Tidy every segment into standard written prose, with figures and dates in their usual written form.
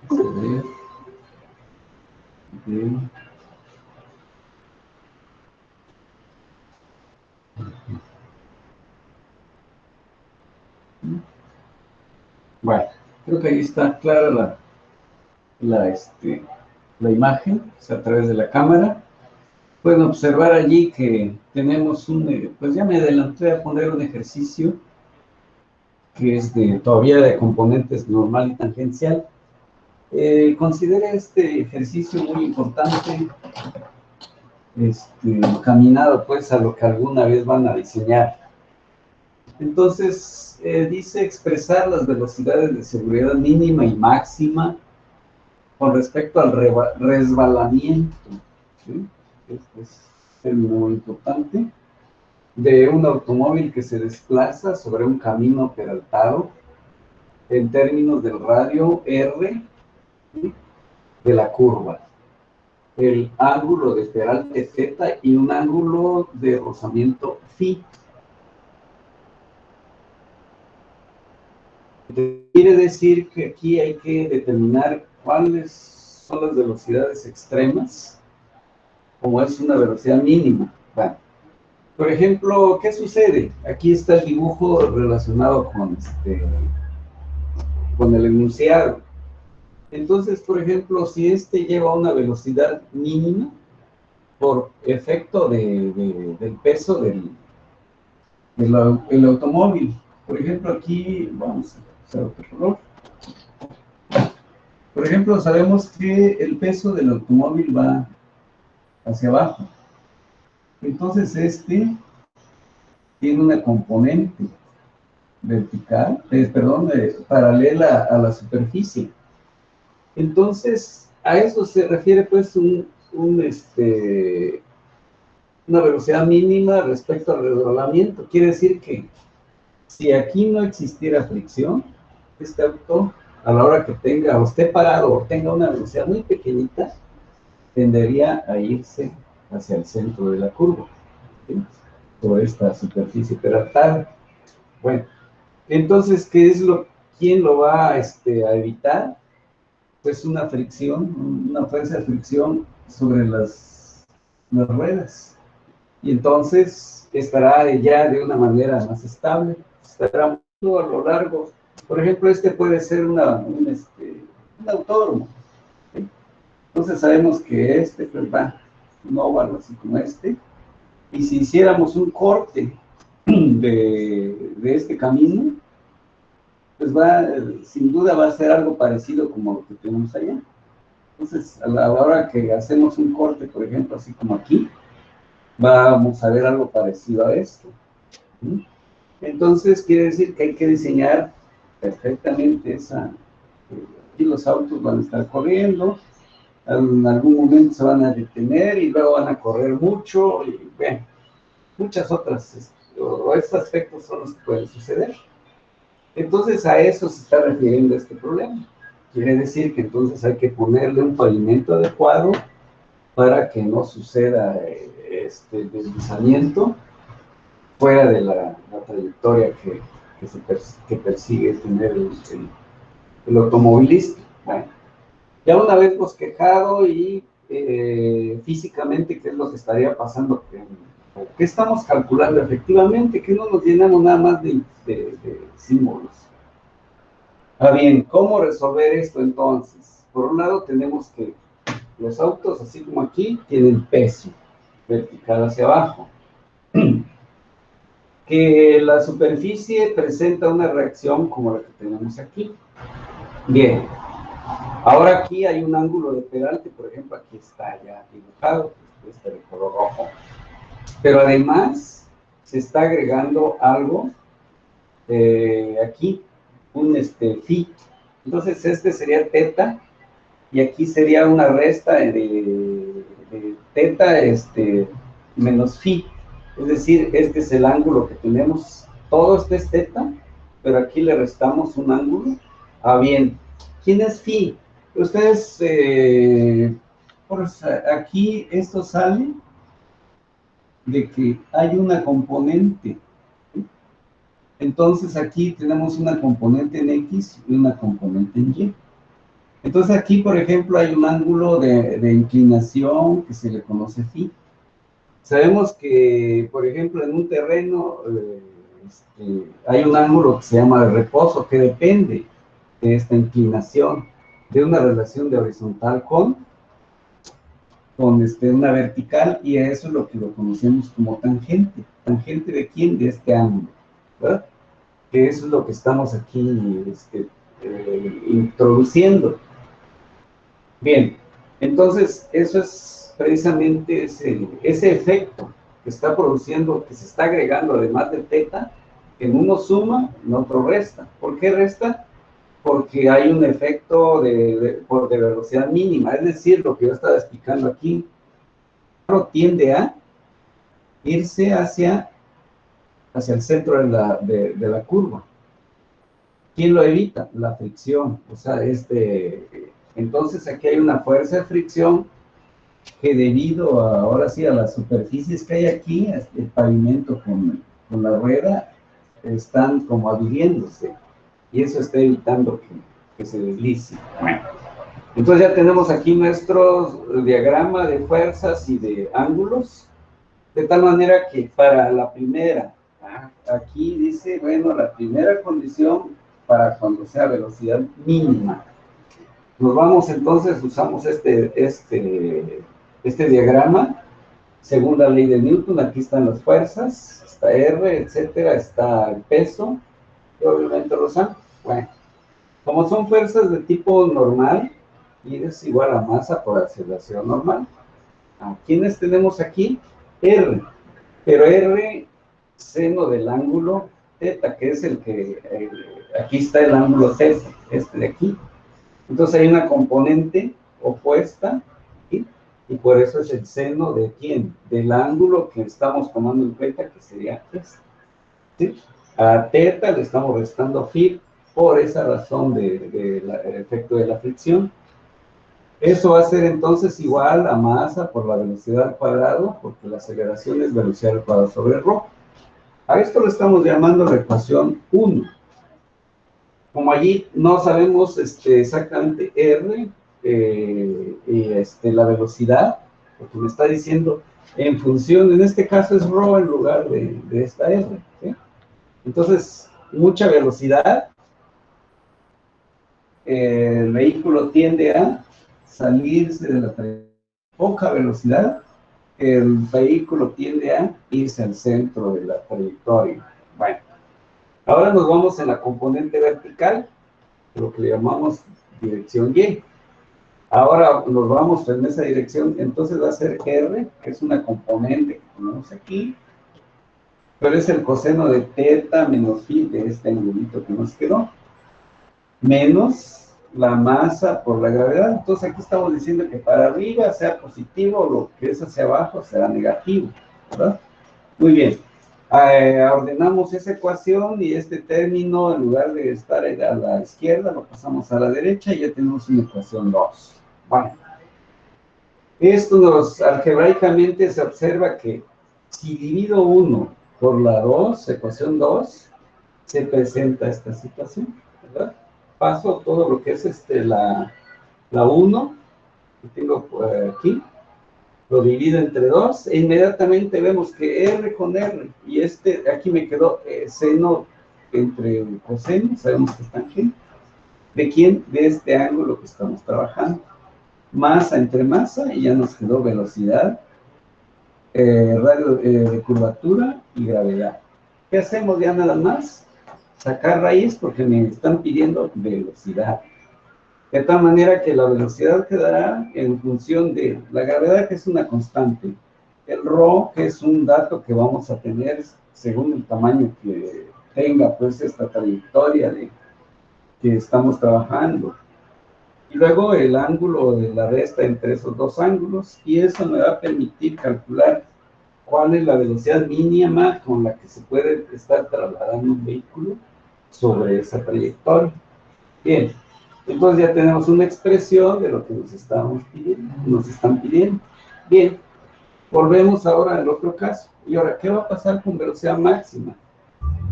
Acceder de... Bueno, creo que ahí está clara la imagen, o sea, a través de la cámara. Pueden observar allí que tenemos pues ya me adelanté a poner un ejercicio que es todavía de componentes normal y tangencial. Considera este ejercicio muy importante, caminado pues a lo que alguna vez van a diseñar. Entonces, dice expresar las velocidades de seguridad mínima y máxima con respecto al resbalamiento, ¿sí? Este es un término muy importante, de un automóvil que se desplaza sobre un camino peraltado en términos del radio R, ¿sí?, de la curva, el ángulo de peralte θ y un ángulo de rozamiento φ. Quiere decir que aquí hay que determinar cuáles son las velocidades extremas, como es una velocidad mínima. Bueno, por ejemplo, ¿qué sucede? Aquí está el dibujo relacionado con el enunciado. Entonces, por ejemplo, si lleva una velocidad mínima, por efecto del peso del automóvil. Por ejemplo, aquí vamos a hacer otro color. Por ejemplo, sabemos que el peso del automóvil va hacia abajo. Entonces, tiene una componente vertical, paralela a la superficie. Entonces, a eso se refiere, pues, una velocidad mínima respecto al resbalamiento. Quiere decir que si aquí no existiera fricción, este auto, a la hora que tenga, o esté parado, o tenga una velocidad muy pequeñita, tendería a irse hacia el centro de la curva, ¿sí?, por esta superficie peraltada. Bueno, entonces, ¿quién lo va a evitar? Pues una fricción, una fuerza de fricción sobre las ruedas. Y entonces estará ya de una manera más estable, estará a lo largo. Por ejemplo, puede ser un autódromo, ¿sí? Entonces sabemos que pues va un óvalo así como y si hiciéramos un corte de este camino, pues sin duda va a ser algo parecido como lo que tenemos allá. Entonces, a la hora que hacemos un corte, por ejemplo, así como aquí, vamos a ver algo parecido a esto, ¿sí? Entonces, quiere decir que hay que diseñar perfectamente aquí los autos van a estar corriendo, en algún momento se van a detener y luego van a correr mucho, y bueno, muchas otras, o estos aspectos son los que pueden suceder. Entonces, a eso se está refiriendo este problema. Quiere decir que entonces hay que ponerle un pavimento adecuado para que no suceda deslizamiento fuera de la trayectoria que persigue tener el automovilista. Bueno, ya una vez bosquejado y físicamente qué es lo que estaría pasando, qué estamos calculando efectivamente, que no nos llenamos nada más de símbolos. Bien, ¿cómo resolver esto entonces? Por un lado tenemos que los autos, así como aquí, tienen peso vertical hacia abajo. Que la superficie presenta una reacción como la que tenemos aquí. Bien, ahora aquí hay un ángulo de peralte, por ejemplo, aquí está ya dibujado, de color rojo. Pero además se está agregando algo aquí, un phi. Entonces sería teta, y aquí sería una resta de teta menos phi. Es decir, este es el ángulo que tenemos. Todo esto es teta, pero aquí le restamos un ángulo. Bien, ¿quién es phi? Ustedes, pues aquí esto sale de que hay una componente. Entonces aquí tenemos una componente en X y una componente en Y. Entonces aquí, por ejemplo, hay un ángulo de inclinación que se le conoce phi. Sabemos que, por ejemplo, en un terreno hay un ángulo que se llama de reposo, que depende de esta inclinación, de una relación de horizontal con una vertical, y eso es lo que lo conocemos como tangente. ¿Tangente de quién? De este ángulo, ¿verdad? Que eso es lo que estamos aquí introduciendo. Bien, entonces eso es precisamente ese efecto que está produciendo, que se está agregando además del teta, en uno suma, en otro resta. ¿Por qué resta? Porque hay un efecto de velocidad mínima, es decir, lo que yo estaba explicando aquí, tiende a irse hacia el centro de la curva. ¿Quién lo evita? La fricción. O sea, entonces aquí hay una fuerza de fricción que debido ahora sí a las superficies que hay aquí, el pavimento con la rueda, están como adhiriéndose. Y eso está evitando que se deslice. Bueno, entonces ya tenemos aquí nuestro diagrama de fuerzas y de ángulos, de tal manera que para la primera, aquí dice, bueno, la primera condición para cuando sea velocidad mínima. Nos vamos entonces, usamos este diagrama, según la ley de Newton. Aquí están las fuerzas, está R, etcétera, está el peso, y obviamente los ángulos. Bueno, como son fuerzas de tipo normal, y es igual a masa por aceleración normal. ¿Quiénes tenemos aquí? R, pero R, seno del ángulo θ, que es aquí está el ángulo θ, este de aquí. Entonces hay una componente opuesta, ¿sí? Y por eso es el seno de ¿quién? Del ángulo que estamos tomando en cuenta, que sería este, ¿sí? A θ le estamos restando phi por esa razón del efecto de la fricción. Eso va a ser entonces igual a masa por la velocidad al cuadrado, porque la aceleración es velocidad al cuadrado sobre ρ. A esto lo estamos llamando la ecuación 1. Como allí no sabemos exactamente R y la velocidad, porque me está diciendo en función, en este caso es ρ en lugar de esta R, ¿sí? Entonces, mucha velocidad, el vehículo tiende a salirse de la trayectoria. Poca velocidad, el vehículo tiende a irse al centro de la trayectoria. Bueno, ahora nos vamos en la componente vertical, lo que le llamamos dirección Y. Ahora nos vamos en esa dirección, entonces va a ser R, que es una componente que ponemos aquí, pero es el coseno de θ menos phi de este angulito que nos quedó, menos la masa por la gravedad. Entonces aquí estamos diciendo que para arriba sea positivo, lo que es hacia abajo será negativo, ¿verdad? Muy bien. Ordenamos esa ecuación y este término, en lugar de estar a la izquierda, lo pasamos a la derecha y ya tenemos una ecuación 2. Bueno, esto algebraicamente se observa que si divido 1 por la 2, ecuación 2, se presenta esta situación, ¿verdad? Paso todo lo que es la 1, que tengo aquí, lo divido entre 2, e inmediatamente vemos que R con R, y aquí me quedó seno entre coseno, sabemos que es tangente. ¿De quién? De este ángulo que estamos trabajando. Masa entre masa, y ya nos quedó velocidad, radio de curvatura y gravedad. ¿Qué hacemos ya nada más? Sacar raíz, porque me están pidiendo velocidad. De tal manera que la velocidad quedará en función de la gravedad, que es una constante, el ρ, que es un dato que vamos a tener según el tamaño que tenga pues esta trayectoria que estamos trabajando, y luego el ángulo de la resta entre esos dos ángulos, y eso me va a permitir calcular cuál es la velocidad mínima con la que se puede estar trasladando un vehículo sobre esa trayectoria. Bien, entonces ya tenemos una expresión de lo que nos están pidiendo. Bien, volvemos ahora al otro caso. Y ahora, ¿qué va a pasar con velocidad máxima?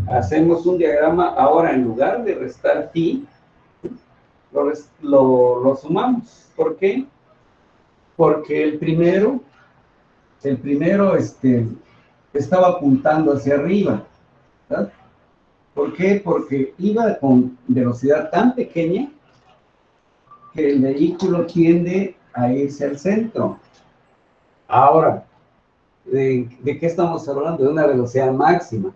Hacemos un diagrama ahora, en lugar de restar phi, lo sumamos. ¿Por qué? Porque el primero estaba apuntando hacia arriba, ¿verdad? ¿Por qué? Porque iba con velocidad tan pequeña que el vehículo tiende a irse al centro. Ahora, ¿de qué estamos hablando? De una velocidad máxima.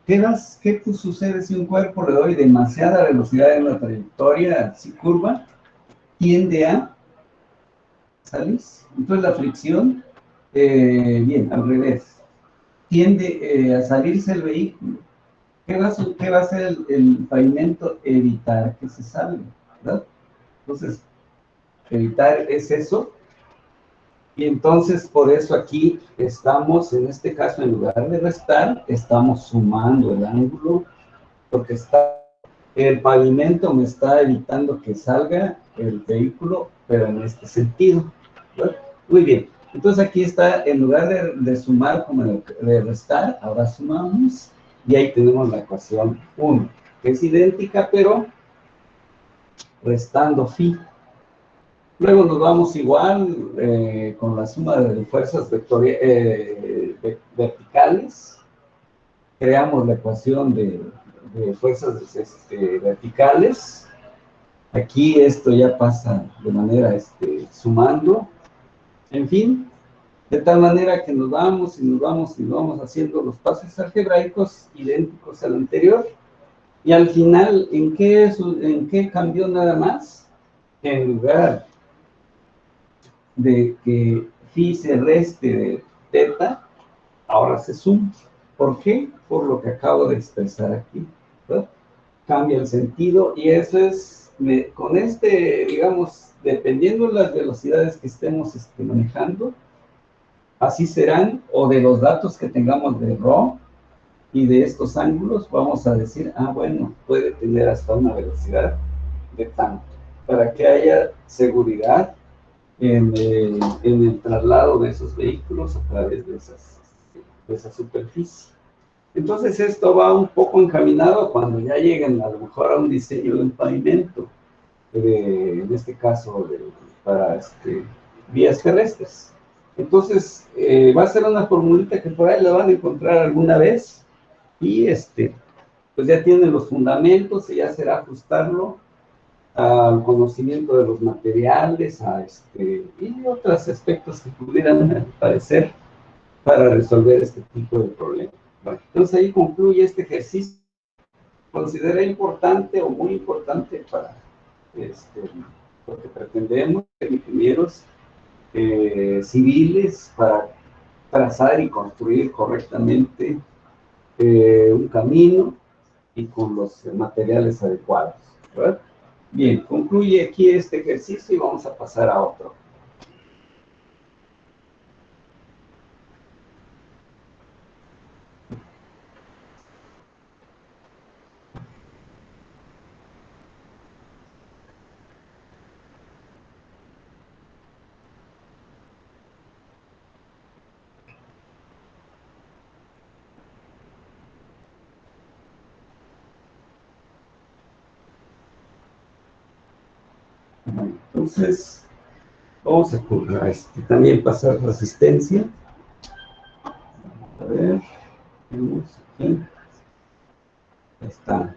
¿Qué sucede si un cuerpo le doy demasiada velocidad en una trayectoria así curva? Tiende a salirse. Entonces la fricción, bien, al revés, tiende a salirse el vehículo. ¿Qué va a hacer el pavimento? Evitar que se salga, ¿verdad? Entonces, evitar es eso. Y entonces, por eso aquí estamos, en este caso, en lugar de restar, estamos sumando el ángulo, porque el pavimento me está evitando que salga el vehículo, pero en este sentido, ¿verdad? Muy bien. Entonces aquí está, en lugar de sumar como de restar, ahora sumamos, y ahí tenemos la ecuación 1, que es idéntica, pero restando phi. Luego nos vamos igual con la suma de fuerzas verticales. Creamos la ecuación de fuerzas verticales. Aquí esto ya pasa de manera sumando. En fin, de tal manera que nos vamos y nos vamos y nos vamos haciendo los pasos algebraicos idénticos al anterior. Y al final, ¿en qué cambió nada más? En lugar de que phi se reste de teta, ahora se suma. ¿Por qué? Por lo que acabo de expresar aquí, ¿verdad? Cambia el sentido y eso es, con digamos, dependiendo de las velocidades que estemos manejando, así serán, o de los datos que tengamos de RAW y de estos ángulos, vamos a decir, bueno, puede tener hasta una velocidad de tanto, para que haya seguridad en el traslado de esos vehículos a través de esa superficie. Entonces esto va un poco encaminado cuando ya lleguen a lo mejor a un diseño de un pavimento, en este caso para vías terrestres. Entonces va a ser una formulita que por ahí la van a encontrar alguna vez y pues ya tienen los fundamentos y ya será ajustarlo al conocimiento de los materiales, y otros aspectos que pudieran aparecer para resolver este tipo de problemas. Bueno, entonces ahí concluye este ejercicio. Considera importante o muy importante para lo que pretendemos ser ingenieros civiles para trazar y construir correctamente un camino y con los materiales adecuados, ¿verdad? Bien, concluye aquí este ejercicio y vamos a pasar a otro. Bueno, entonces, vamos a también pasar resistencia. A ver, tenemos aquí. Ahí está.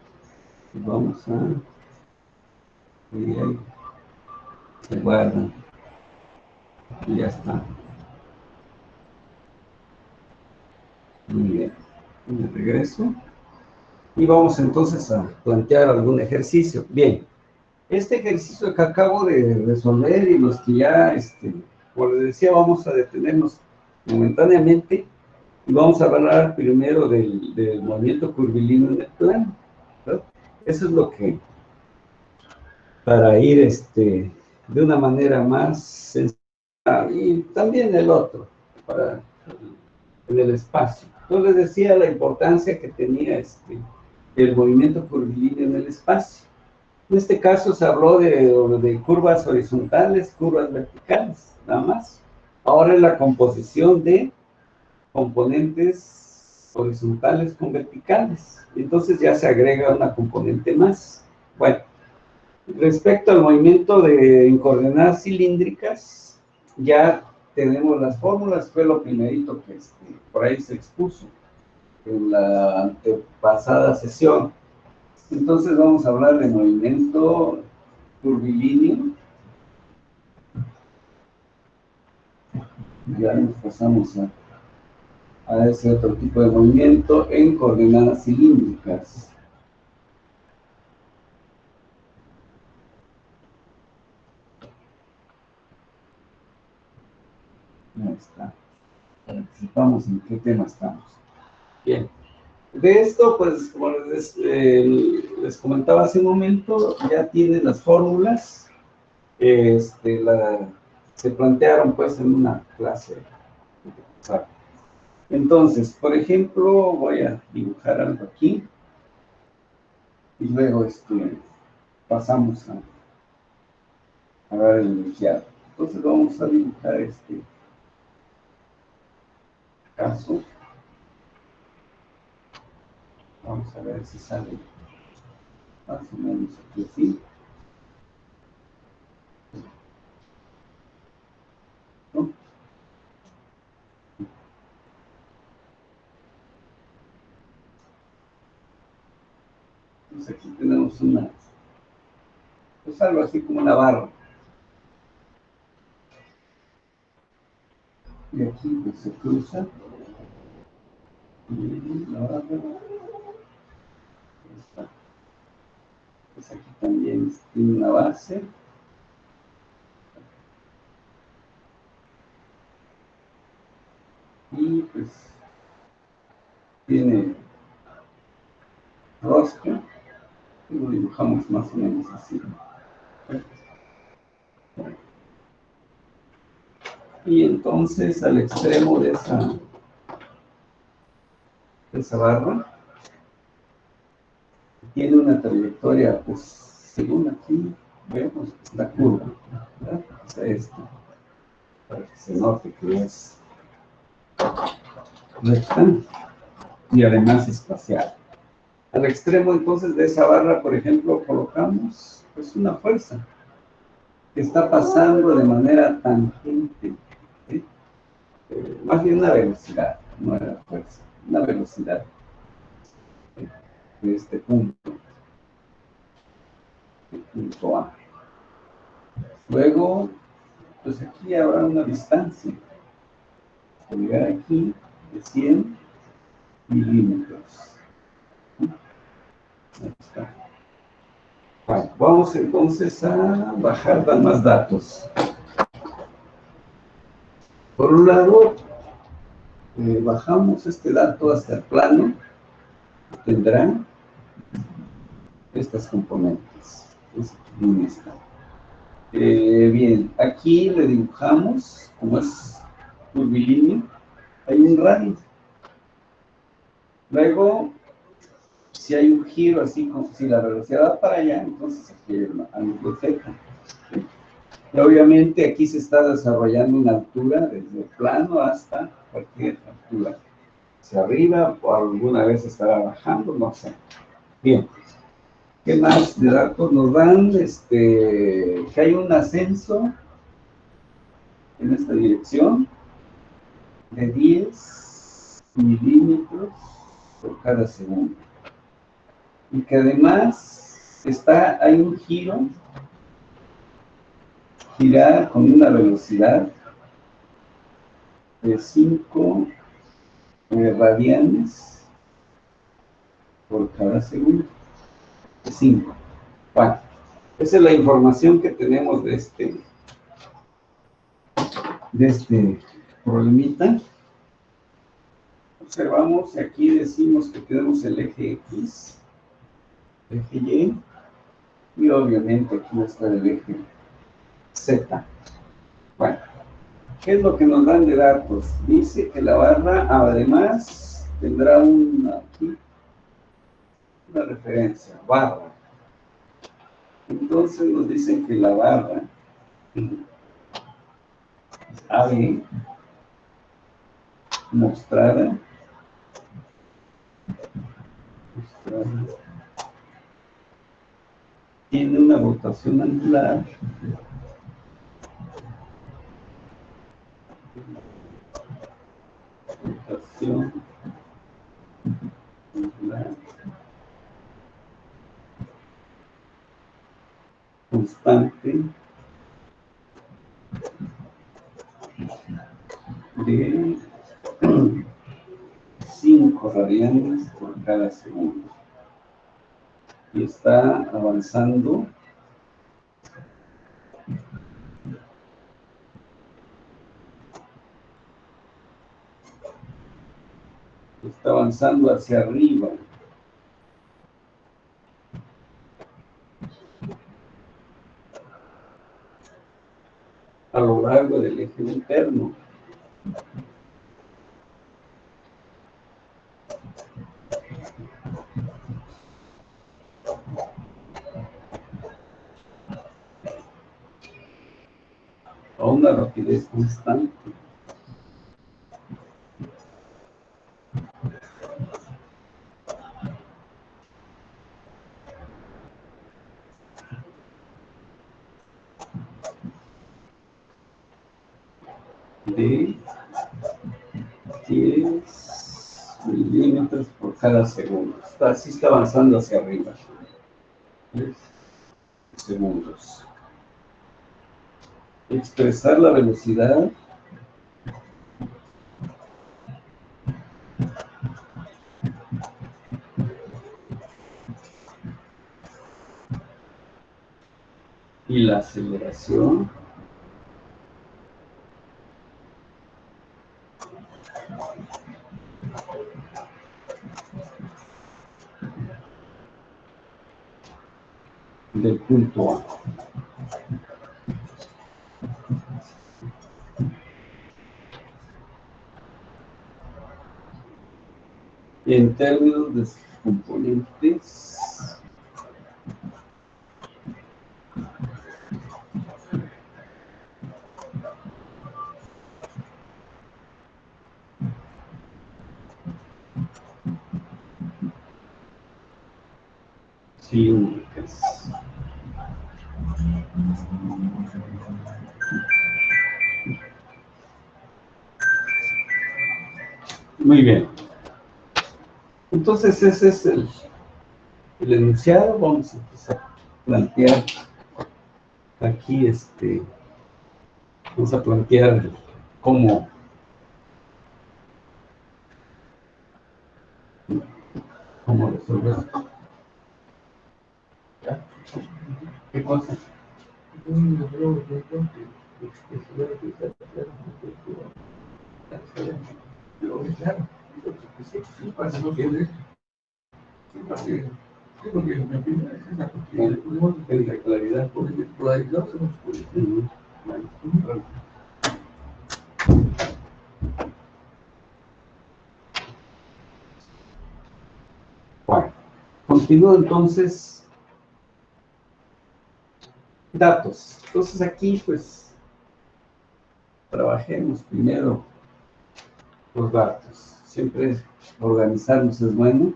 Vamos a... Y ahí se guarda. Y ya está. Muy bien. De regreso. Y vamos entonces a plantear algún ejercicio. Bien. Este ejercicio que acabo de resolver y los que ya, como les decía, vamos a detenernos momentáneamente y vamos a hablar primero del movimiento curvilíneo en el plano, ¿verdad? Eso es lo que, para ir de una manera más sencilla, y también el otro, en el espacio. Entonces les decía la importancia que tenía el movimiento curvilíneo en el espacio. En este caso se habló de curvas horizontales, curvas verticales, nada más. Ahora es la composición de componentes horizontales con verticales. Entonces ya se agrega una componente más. Bueno, Respecto al movimiento en coordenadas cilíndricas, ya tenemos las fórmulas, fue lo primerito que por ahí se expuso en la antepasada sesión. Entonces vamos a hablar de movimiento curvilíneo. Ya nos pasamos a ese otro tipo de movimiento en coordenadas cilíndricas. Ahí está. Participamos en qué tema estamos. Bien. De esto, pues, como les comentaba hace un momento, ya tienen las fórmulas. Se plantearon, pues, en una clase. Entonces, por ejemplo, voy a dibujar algo aquí. Y luego, pasamos a ver el iniciado. Entonces, vamos a dibujar este caso. Vamos a ver si sale más o menos aquí así. ¿No? Entonces aquí tenemos pues algo así como una barra. Y aquí pues se cruza. Y la barra. Está. Pues aquí también tiene una base. Y pues tiene rosca. Y lo dibujamos más o menos así. Y entonces al extremo de esa barra tiene una trayectoria, pues según aquí vemos la curva, ¿verdad? O sea, esto, para que se note que es recta y además espacial. Al extremo entonces de esa barra, por ejemplo, colocamos pues una fuerza que está pasando de manera tangente, ¿sí? Más bien una velocidad, no era fuerza, una velocidad, ¿sí? De este punto, el punto A. Luego, pues aquí habrá una distancia, por llegar aquí, de 100 milímetros. Ahí está. Bueno, vamos entonces a bajar más datos. Por un lado, bajamos este dato hasta el plano, tendrán estas componentes. Bien, aquí le dibujamos, como es curvilíneo, hay un radio. Luego, si hay un giro así, como si la velocidad va para allá, entonces aquí hay una angulofeta. ¿Sí? Y obviamente aquí se está desarrollando una altura desde el plano hasta cualquier altura. Hacia arriba o alguna vez estará bajando, no sé. Bien. ¿Qué más de datos nos dan? Que hay un ascenso en esta dirección de 10 milímetros por cada segundo. Y que además hay un girar con una velocidad de 5 radianes por cada segundo. 5. Bueno, esa es la información que tenemos de este problemita. Observamos, aquí decimos que tenemos el eje X, el eje y obviamente aquí está el eje Z. Bueno, ¿qué es lo que nos dan de datos? Dice que la barra además tendrá una referencia, barra. Entonces nos dicen que la barra AB mostrada tiene una rotación angular constante de 5 radianes por cada segundo. Y está avanzando hacia arriba. A lo largo del eje interno. A una rapidez constante. De 10 milímetros por cada segundo. Así está avanzando hacia arriba. 10 segundos. Expresar la velocidad y la aceleración del punto A. Y en términos de sus componentes, cilíndricas. Muy bien. Entonces ese es el enunciado. Vamos a empezar a plantear aquí, vamos a plantear cómo resolver. ¿Ya? ¿Qué cosa? Porque mi opinión es esa, porque podemos tener la claridad, porque polarizados somos políticos. Bueno, continúo entonces. Datos. Entonces aquí, pues, trabajemos primero los datos. Siempre organizarnos es bueno.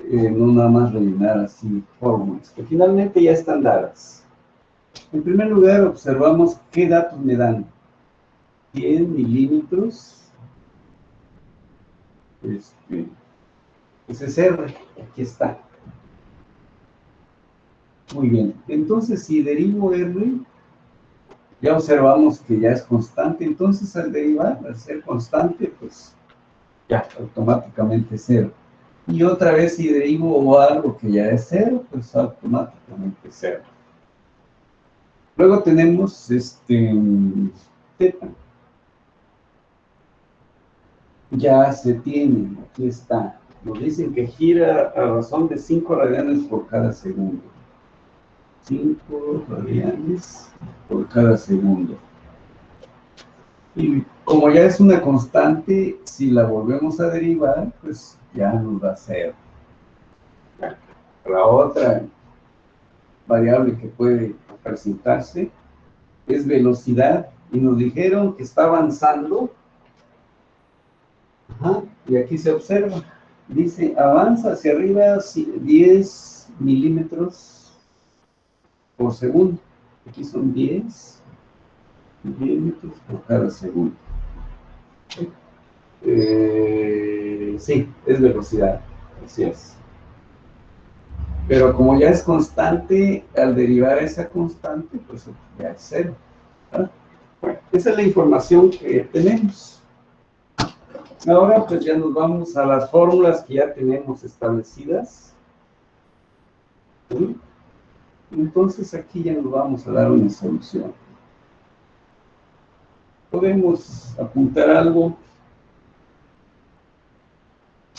No nada más rellenar así fórmulas, que finalmente ya están dadas. En primer lugar, observamos qué datos me dan. 10 milímetros. Ese es R, aquí está. Muy bien. Entonces, si derivo R, ya observamos que ya es constante. Entonces, al derivar, al ser constante, pues ya automáticamente cero. Y otra vez, si derivo algo que ya es cero, pues automáticamente cero. Luego tenemos teta. Ya se tiene, aquí está. Nos dicen que gira a razón de 5 radianes por cada segundo. 5 radianes por cada segundo. Y como ya es una constante, si la volvemos a derivar, pues ya nos da cero. La otra variable que puede presentarse es velocidad, y nos dijeron que está avanzando. Ajá, y aquí se observa, dice, avanza hacia arriba 10 milímetros por segundo. Aquí son 10 milímetros por cada segundo. Sí, es velocidad, así es. Pero como ya es constante, al derivar esa constante, pues ya es cero. ¿Verdad? Bueno, esa es la información que tenemos. Ahora pues ya nos vamos a las fórmulas que ya tenemos establecidas. ¿Sí? Entonces aquí ya nos vamos a dar una solución. Podemos apuntar algo.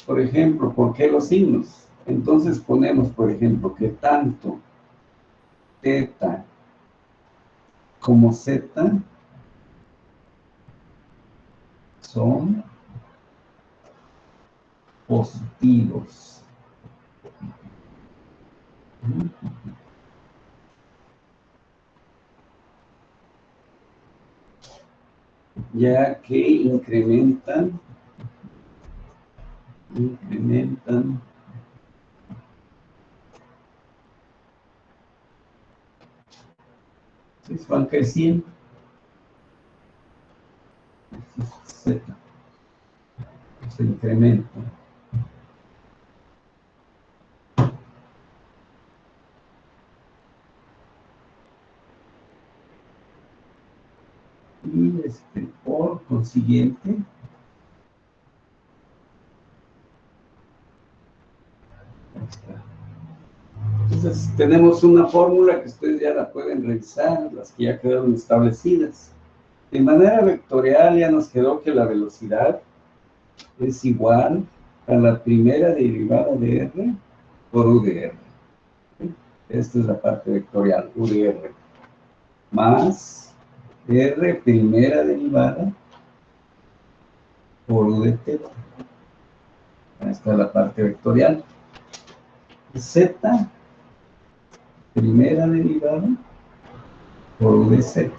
Por ejemplo, ¿por qué los signos? Entonces ponemos, por ejemplo, que tanto teta como zeta son positivos. Ya que incrementan pues van creciendo. Z se incrementa. Y por consiguiente, entonces tenemos una fórmula que ustedes ya la pueden revisar, las que ya quedaron establecidas. De manera vectorial ya nos quedó que la velocidad es igual a la primera derivada de R por U de R. Esta es la parte vectorial, U de R, más R primera derivada por U de teta. Esta es la parte vectorial. Z primera derivada por U de Z.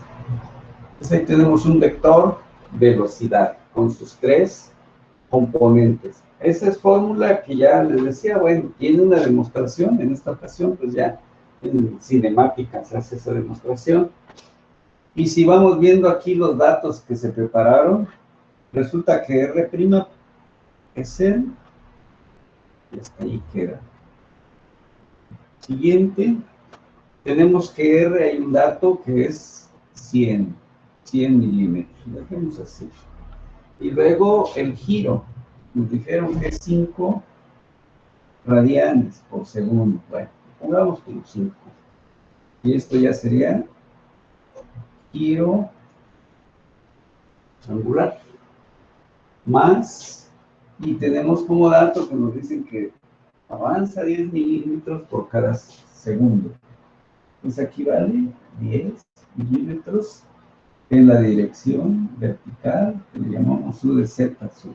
Entonces ahí tenemos un vector velocidad con sus tres componentes. Esa es fórmula que ya les decía, bueno, tiene una demostración, en esta ocasión pues ya en cinemática se hace esa demostración. Y si vamos viendo aquí los datos que se prepararon, resulta que R' es el, y hasta ahí queda. Siguiente, tenemos que R hay un dato que es 100 milímetros, dejemos así. Y luego el giro, nos dijeron que es 5 radianes por segundo. Bueno, pongamos como 5. Y esto ya sería giro angular. Más, y tenemos como dato que nos dicen que avanza 10 milímetros por cada segundo. Entonces aquí vale 10 milímetros en la dirección vertical, que le llamamos U de Z sur.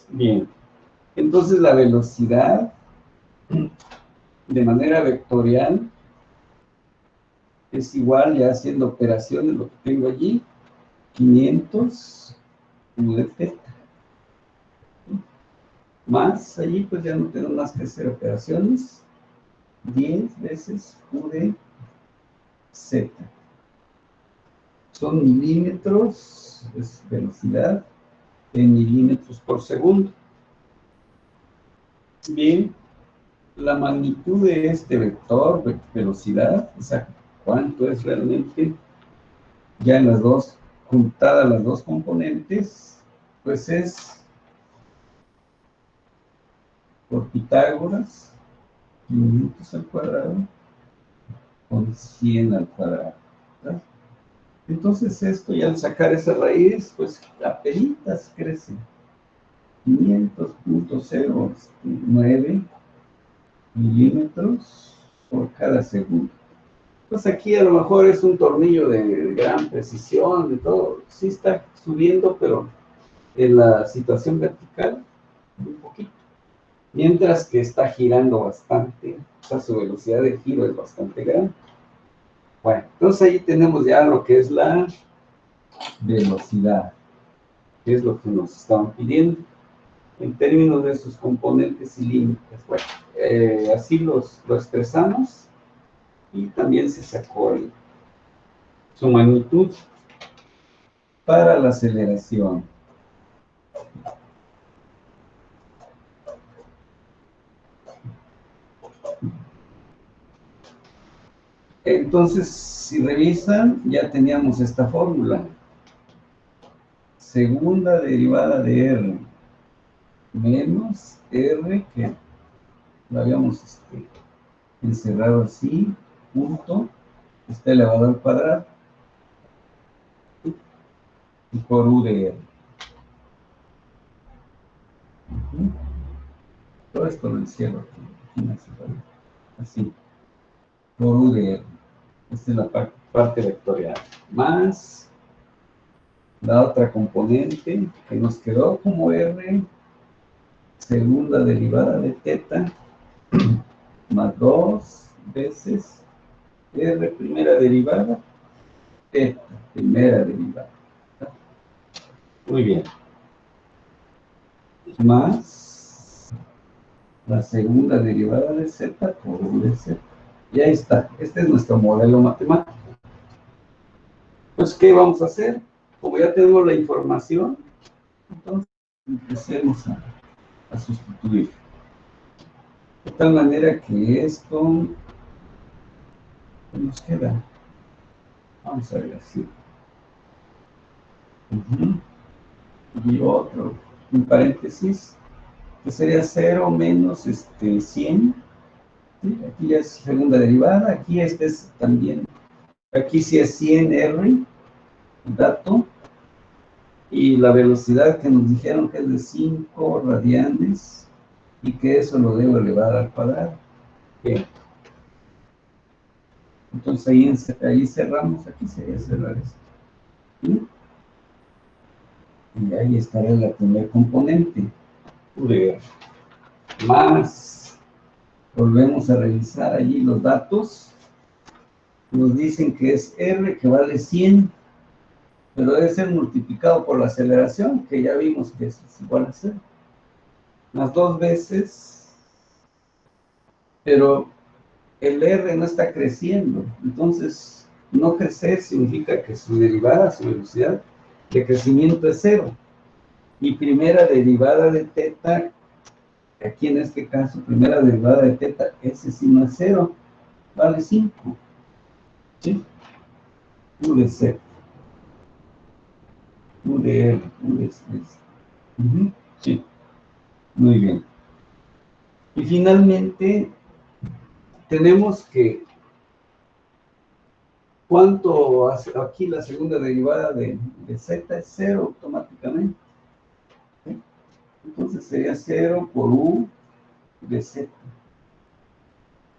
Bien, entonces la velocidad de manera vectorial es igual, ya haciendo operaciones, lo que tengo allí, 500 U de teta. Más allí, pues ya no tengo más que hacer operaciones, 10 veces U de Z. Son milímetros, es velocidad, en milímetros por segundo. Bien, la magnitud de este vector, velocidad, o sea, cuánto es realmente, ya en las dos, juntadas las dos componentes, pues es, por Pitágoras, 500 al cuadrado, con 100 al cuadrado. ¿Verdad? Entonces esto, y al sacar esa raíz, pues apenas crece. 500.09 milímetros por cada segundo. Pues aquí a lo mejor es un tornillo de gran precisión, de todo. Sí está subiendo, pero en la situación vertical, un poquito. Mientras que está girando bastante, o sea, su velocidad de giro es bastante grande. Bueno, entonces ahí tenemos ya lo que es la velocidad, que es lo que nos estaban pidiendo en términos de sus componentes y límites. Bueno, así lo expresamos y también se sacó su magnitud para la aceleración. Entonces, si revisan, ya teníamos esta fórmula. Segunda derivada de R menos R, que lo habíamos encerrado así, punto, está elevado al cuadrado, y por U de R. Todo esto lo encierro aquí, así, por U de R. Esta es la parte vectorial. Más la otra componente que nos quedó como R, segunda derivada de teta, más 2 veces R primera derivada, teta primera derivada. Muy bien. Más la segunda derivada de z por U de z. Y ahí está. Este es nuestro modelo matemático. Pues, ¿qué vamos a hacer? Como ya tenemos la información, entonces empecemos a sustituir. De tal manera que esto nos queda. Vamos a ver así. Y otro, en paréntesis, que sería 0 menos 100. ¿Sí? Aquí ya es segunda derivada. Aquí este es también. Aquí sí es 100R, dato. Y la velocidad que nos dijeron que es de 5 radianes. Y que eso lo debo elevar al cuadrado. Bien. Entonces ahí cerramos, aquí sería cerrar esto. ¿Sí? Y ahí estará la primera componente. Más, volvemos a revisar allí los datos. Nos dicen que es R, que vale 100, pero debe ser multiplicado por la aceleración, que ya vimos que es igual a 0. Más 2 veces, pero el R no está creciendo, entonces no crecer significa que su derivada, su velocidad de crecimiento es 0. Y primera derivada de teta, aquí en este caso, primera derivada de teta, ese sí no es 0, vale 5. ¿Sí? U de Z. U de R, U de Z. Sí, muy bien. Y finalmente, tenemos que, ¿cuánto hace aquí la segunda derivada de Z? Es 0 automáticamente. ¿Sí? Entonces sería 0 por U de Z.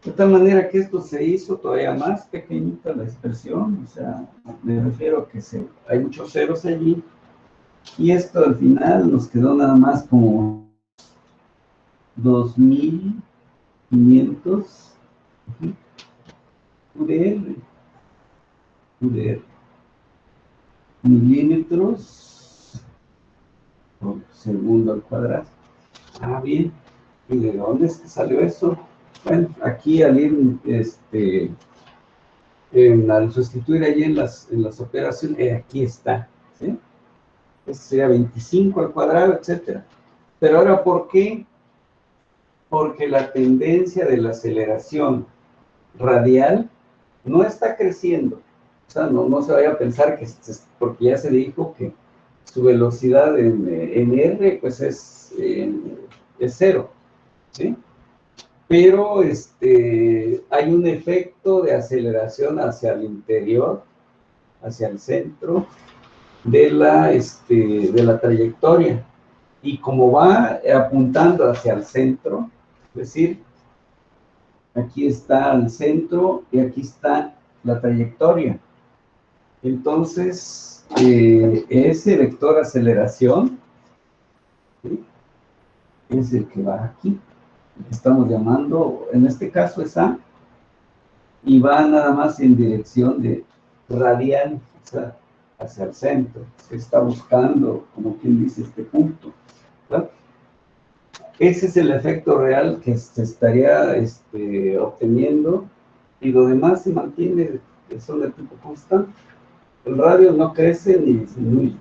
De tal manera que esto se hizo todavía más pequeñita la expresión, o sea, me refiero a que hay muchos ceros allí, y esto al final nos quedó nada más como 2500 UDR, milímetros por segundo al cuadrado. Ah, bien. ¿Y de dónde es que salió eso? Bueno, aquí al ir, al sustituir allí en las operaciones, aquí está, ¿sí? Este sería 25 al cuadrado, etcétera. Pero ahora, ¿por qué? Porque la tendencia de la aceleración radial no está creciendo. O sea, no se vaya a pensar que, porque ya se dijo que su velocidad en R, pues es 0, ¿sí? Pero hay un efecto de aceleración hacia el interior, hacia el centro de la trayectoria. Y como va apuntando hacia el centro, es decir, aquí está el centro y aquí está la trayectoria. Entonces, ese vector aceleración, ¿sí?, es el que va aquí. Estamos llamando, en este caso es A, y va nada más en dirección de radial, o sea, hacia el centro. Se está buscando, como quien dice, este punto, ¿verdad? Ese es el efecto real que se estaría obteniendo y lo demás se mantiene de son de tipo constante. El radio no crece ni disminuye.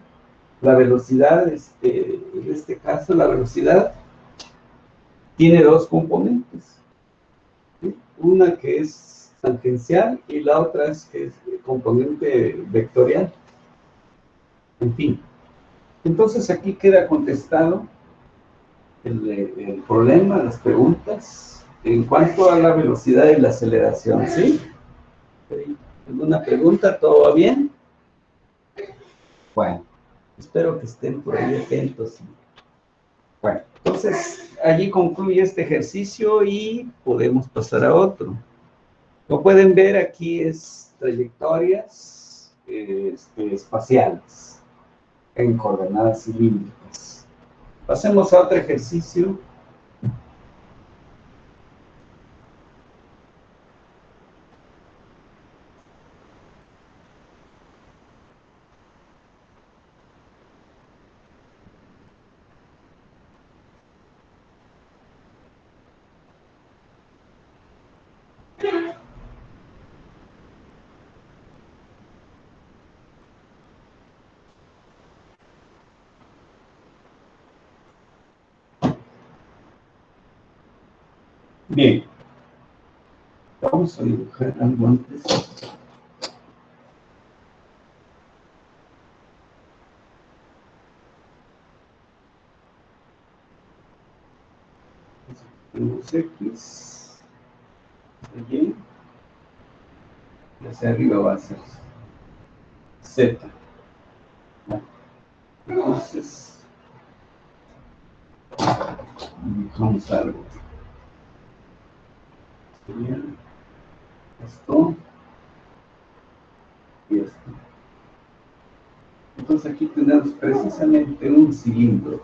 La velocidad, en este caso, la velocidad tiene dos componentes, ¿sí? Una que es tangencial y la otra es que es componente vectorial. En fin. Entonces aquí queda contestado el problema, las preguntas, en cuanto a la velocidad y la aceleración, ¿sí? ¿Alguna pregunta? ¿Todo va bien? Bueno, espero que estén por ahí atentos. Bueno, entonces allí concluye este ejercicio y podemos pasar a otro. Como pueden ver, aquí es trayectorias espaciales en coordenadas cilíndricas. Pasemos a otro ejercicio. Bien, vamos a dibujar algo antes. Tenemos X, Y, y hacia arriba va a ser Z. Bueno, entonces, dibujamos algo. Sería esto y esto. Entonces aquí tenemos precisamente un cilindro.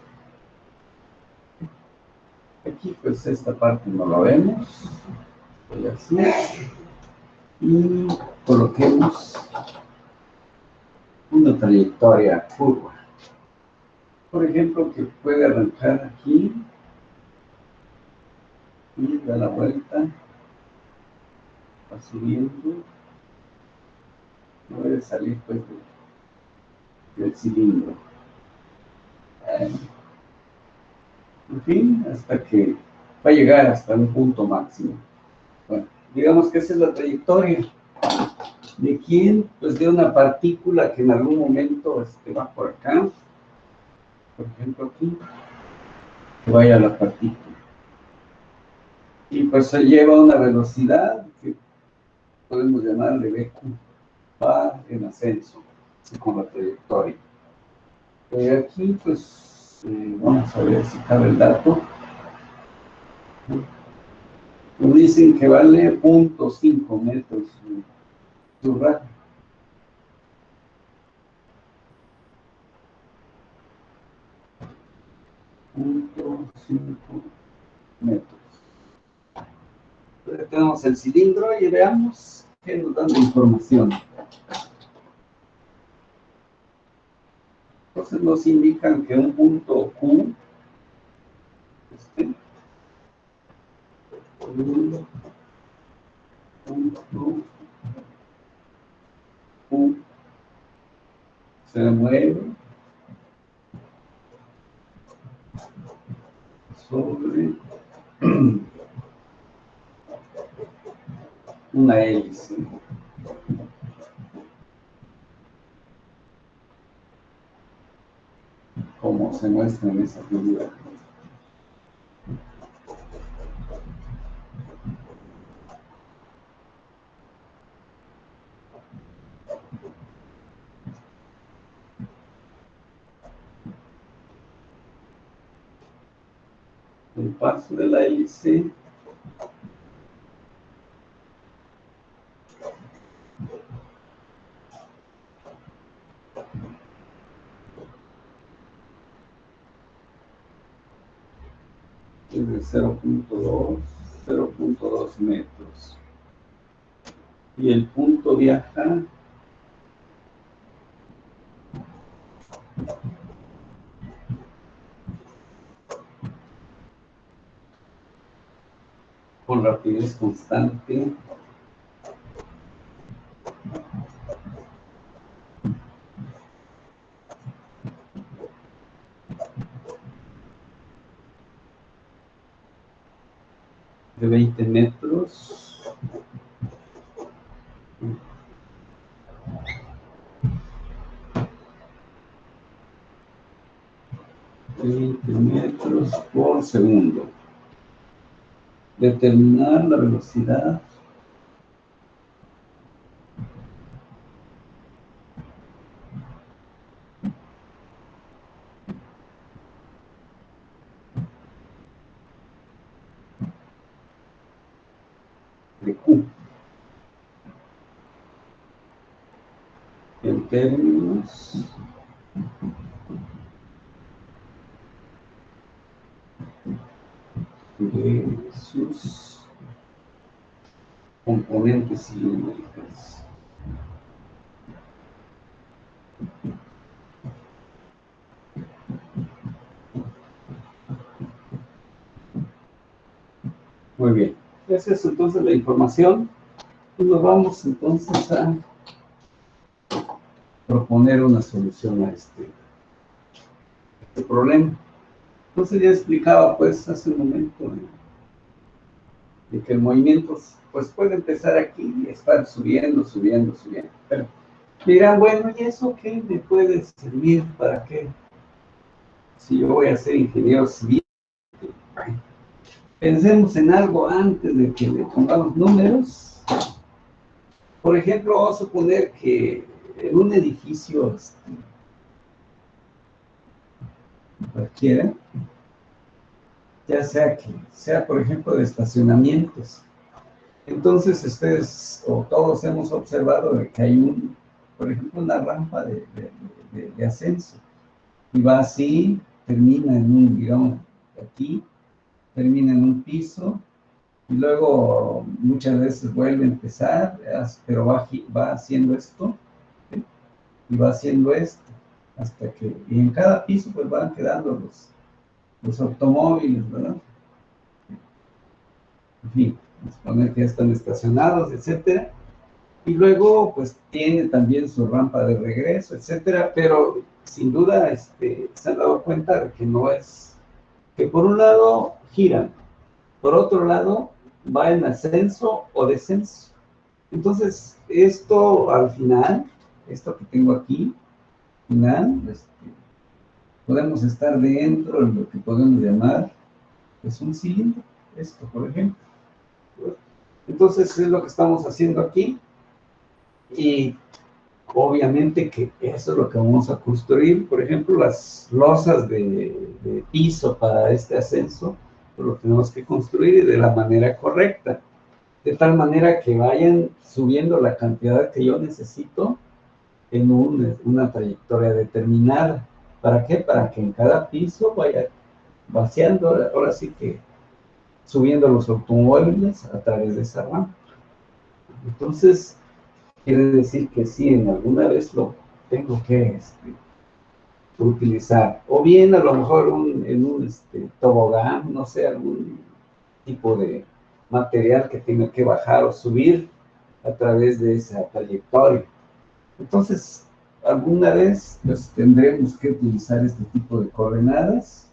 Aquí pues esta parte no la vemos. Voy así. Y coloquemos una trayectoria curva. Por ejemplo, que puede arrancar aquí y da la vuelta, va subiendo, no debe salir pues del cilindro. En fin, hasta que va a llegar hasta un punto máximo. Bueno, digamos que esa es la trayectoria. ¿De quién? Pues de una partícula que en algún momento va por acá, por ejemplo aquí, que vaya a la partícula. Y pues se lleva una velocidad que podemos llamarle VQ, va en ascenso, con la trayectoria. Aquí pues vamos a ver si cabe el dato. Nos dicen que vale 0.5 metros su radio. 0.5 metros. Entonces tenemos el cilindro y veamos qué nos dan de información. Entonces nos indican que un punto Q, un punto Q se mueve sobre una hélice. Como se muestra en esa figura. El paso de la hélice es de 0.2 metros. Y el punto viaja con rapidez constante de 20 metros. 20 metros por segundo. Determinar la velocidad de Q en términos de sus componentes cilíndricas. Muy bien. Esa es entonces la información. Y nos vamos entonces a proponer una solución a este problema. Entonces ya explicaba pues hace un momento de que el movimiento pues puede empezar aquí y estar subiendo, subiendo, subiendo. Pero dirán, bueno, ¿y eso qué me puede servir? ¿Para qué? Si yo voy a ser ingeniero civil. Pensemos en algo antes de que le pongamos números. Por ejemplo, vamos a suponer que en un edificio cualquiera, ya sea que sea, por ejemplo, de estacionamientos. Entonces, ustedes o todos hemos observado de que hay por ejemplo, una rampa de ascenso. Y va así, termina en digamos, aquí, termina en un piso, y luego muchas veces vuelve a empezar, pero va haciendo esto, ¿sí? Y va haciendo esto, hasta que, y en cada piso pues van quedando los automóviles, ¿verdad? En fin, suponer que ya están estacionados, etcétera. Y luego, pues, tiene también su rampa de regreso, etcétera, pero sin duda, se han dado cuenta de que no es, que por un lado giran, por otro lado va en ascenso o descenso. Entonces, esto al final, esto que tengo aquí, final, podemos estar dentro de lo que podemos llamar, pues, un cilindro, esto, por ejemplo. Entonces, es lo que estamos haciendo aquí, y obviamente que eso es lo que vamos a construir. Por ejemplo, las losas de piso para este ascenso, pues lo tenemos que construir de la manera correcta, de tal manera que vayan subiendo la cantidad que yo necesito en una trayectoria determinada. ¿Para qué? Para que en cada piso vaya vaciando, ahora sí que subiendo los automóviles a través de esa rampa. Entonces, quiere decir que sí, en alguna vez lo tengo que utilizar. O bien, a lo mejor en un tobogán, no sé, algún tipo de material que tenga que bajar o subir a través de esa trayectoria. Entonces, alguna vez pues, tendremos que utilizar este tipo de coordenadas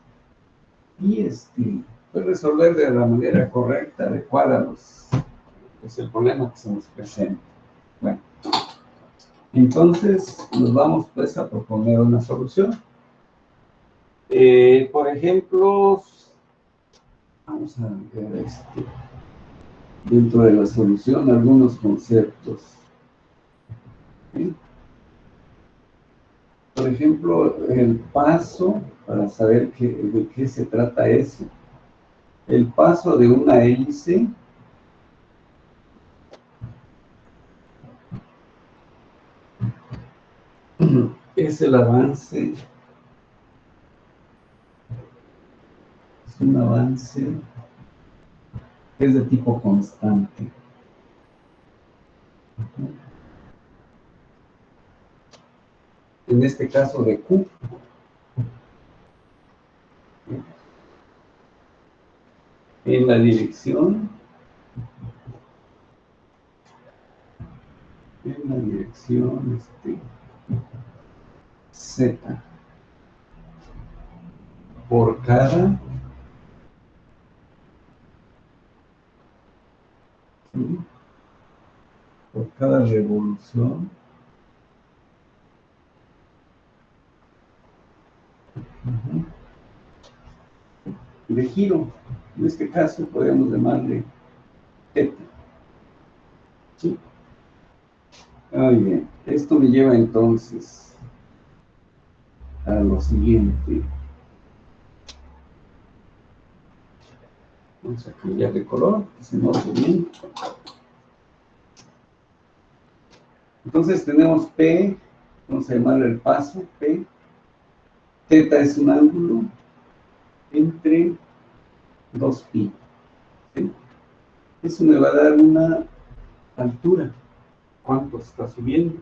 y pues, resolver de la manera correcta, adecuada pues, el problema que se nos presenta. Bueno. Entonces, nos vamos pues a proponer una solución. Por ejemplo, vamos a ver dentro de la solución algunos conceptos. ¿Sí? Por ejemplo, el paso, para saber de qué se trata eso. El paso de una hélice es el avance, es un avance que es de tipo constante. En este caso de Q. En la dirección Z por cada ¿sí? Por cada revolución. Ujú, de giro. En este caso podríamos llamarle θ. ¿Sí? Muy bien. Esto me lleva entonces a lo siguiente. Vamos a cambiar de color, que se note bien. Entonces tenemos P, vamos a llamarle el paso P. θ es un ángulo entre 2pi. ¿Sí? Eso me va a dar una altura. ¿Cuánto está subiendo?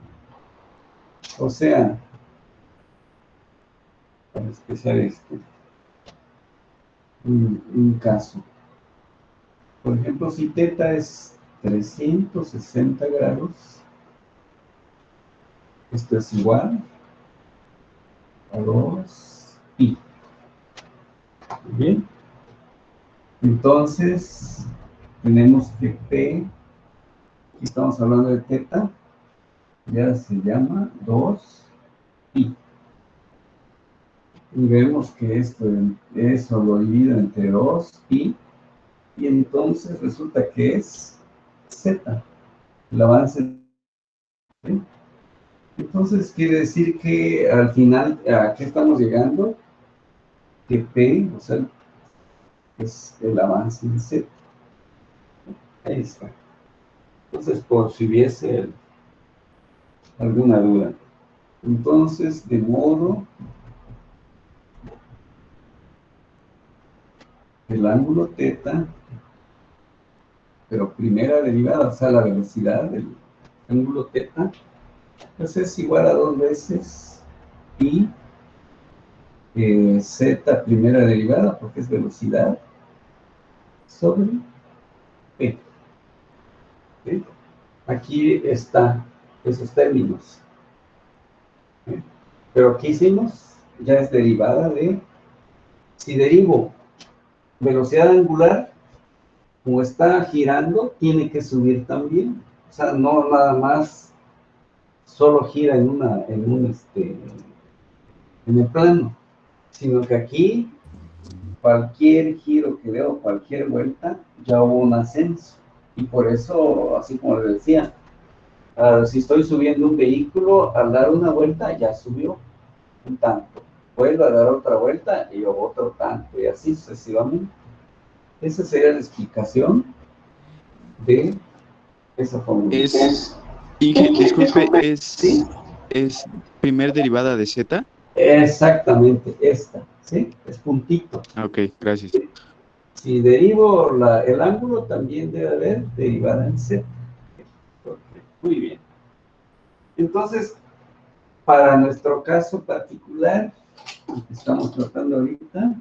O sea, para especiar esto, un caso. Por ejemplo, si θ es 360 grados, esto es igual a 2pi. Bien. Entonces, tenemos que P, aquí estamos hablando de θ, ya se llama 2pi. Y vemos que eso lo divido entre 2pi, y entonces resulta que es z, el avance. ¿Sí? Entonces quiere decir que al final, ¿a qué estamos llegando? Que P, o sea, es el avance en z. Ahí está. Entonces, por si hubiese alguna duda. Entonces, de modo, el ángulo θ, pero primera derivada, o sea, la velocidad del ángulo θ, pues es igual a 2 veces pi z primera derivada, porque es velocidad, sobre p. ¿Sí? Aquí está esos términos. ¿Sí? Pero aquí hicimos, ya es derivada de, si derivo velocidad angular, como está girando, tiene que subir también. O sea, no nada más solo gira en el plano, sino que aquí cualquier giro que veo, cualquier vuelta, ya hubo un ascenso. Y por eso, así como les decía, si estoy subiendo un vehículo, al dar una vuelta ya subió un tanto. Vuelvo a dar otra vuelta y otro tanto, y así sucesivamente. Esa sería la explicación de esa fórmula. Inge, disculpe, ¿Sí? es primer derivada de z. Exactamente, esta, ¿sí? Es puntito. Ah, ok, gracias. Si derivo el ángulo, también debe haber derivada en z. Ok, muy bien. Entonces, para nuestro caso particular, que estamos tratando ahorita,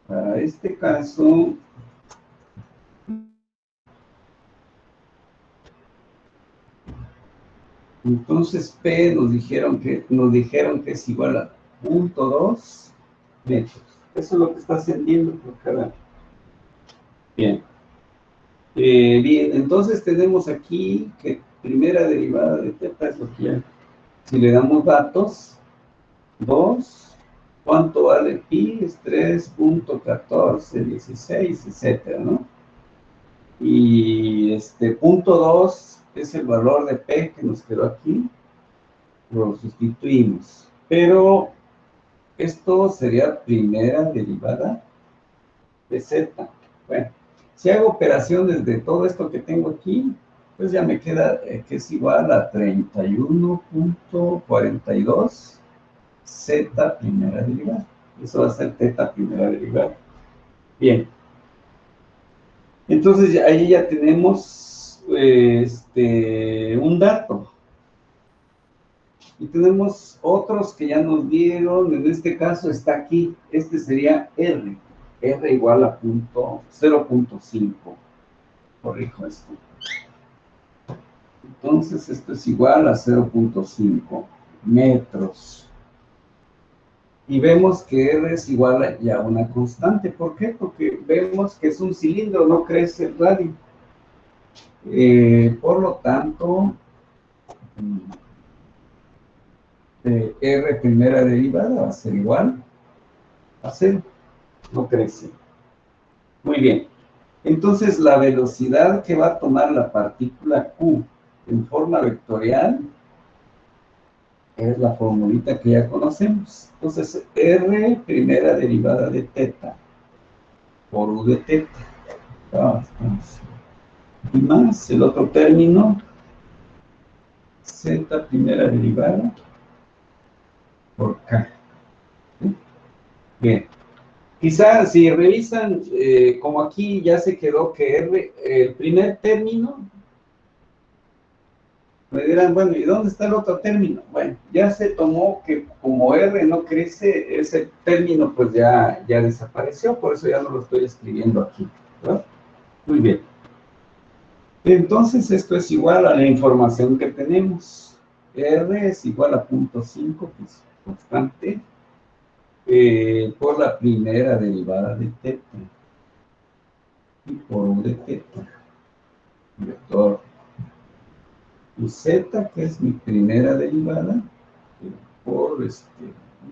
para este caso, entonces P nos dijeron que es igual a 0.2 metros. Eso es lo que está ascendiendo por cada. Bien. Bien, entonces tenemos aquí que primera derivada de θ es lo que ya. Si le damos datos, 2, ¿cuánto vale pi? Es 3.1416, etcétera, ¿no? Y punto 2 es el valor de P que nos quedó aquí, lo sustituimos. Pero esto sería primera derivada de Z. Bueno, si hago operaciones de todo esto que tengo aquí, pues ya me queda que es igual a 31.42 Z primera derivada. Eso va a ser θ primera derivada. Bien. Entonces ahí ya tenemos un dato. Y tenemos otros que ya nos dieron, en este caso está aquí, este sería R. R igual a 0.5. Corrijo esto. Entonces esto es igual a 0.5 metros. Y vemos que R es igual a ya una constante. ¿Por qué? Porque vemos que es un cilindro, no crece el radio. Por lo tanto, R primera derivada va a ser igual a 0, no crece. Muy bien. Entonces, la velocidad que va a tomar la partícula Q en forma vectorial es la formulita que ya conocemos. Entonces, R primera derivada de teta por U de teta. Y más el otro término, Z primera derivada por K. ¿Sí? Bien. Quizás si revisan, como aquí ya se quedó que R, el primer término, me dirán, bueno, ¿y dónde está el otro término? Bueno, ya se tomó que como R no crece, ese término pues ya desapareció, por eso ya no lo estoy escribiendo aquí, ¿verdad? Muy bien. Entonces esto es igual a la información que tenemos. R es igual a 0.5, que es constante, por la primera derivada de teta y por U de teta, vector. Y Z, que es mi primera derivada, por en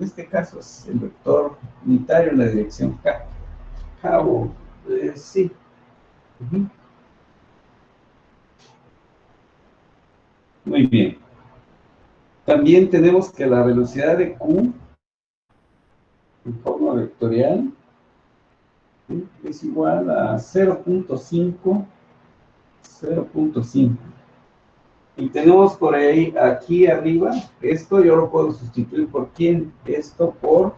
este caso es el vector unitario en la dirección K. Sí. Muy bien. También tenemos que la velocidad de Q en forma vectorial, ¿sí?, es igual a 0.5. Y tenemos por ahí, aquí arriba, esto yo lo puedo sustituir por ¿quién? Esto por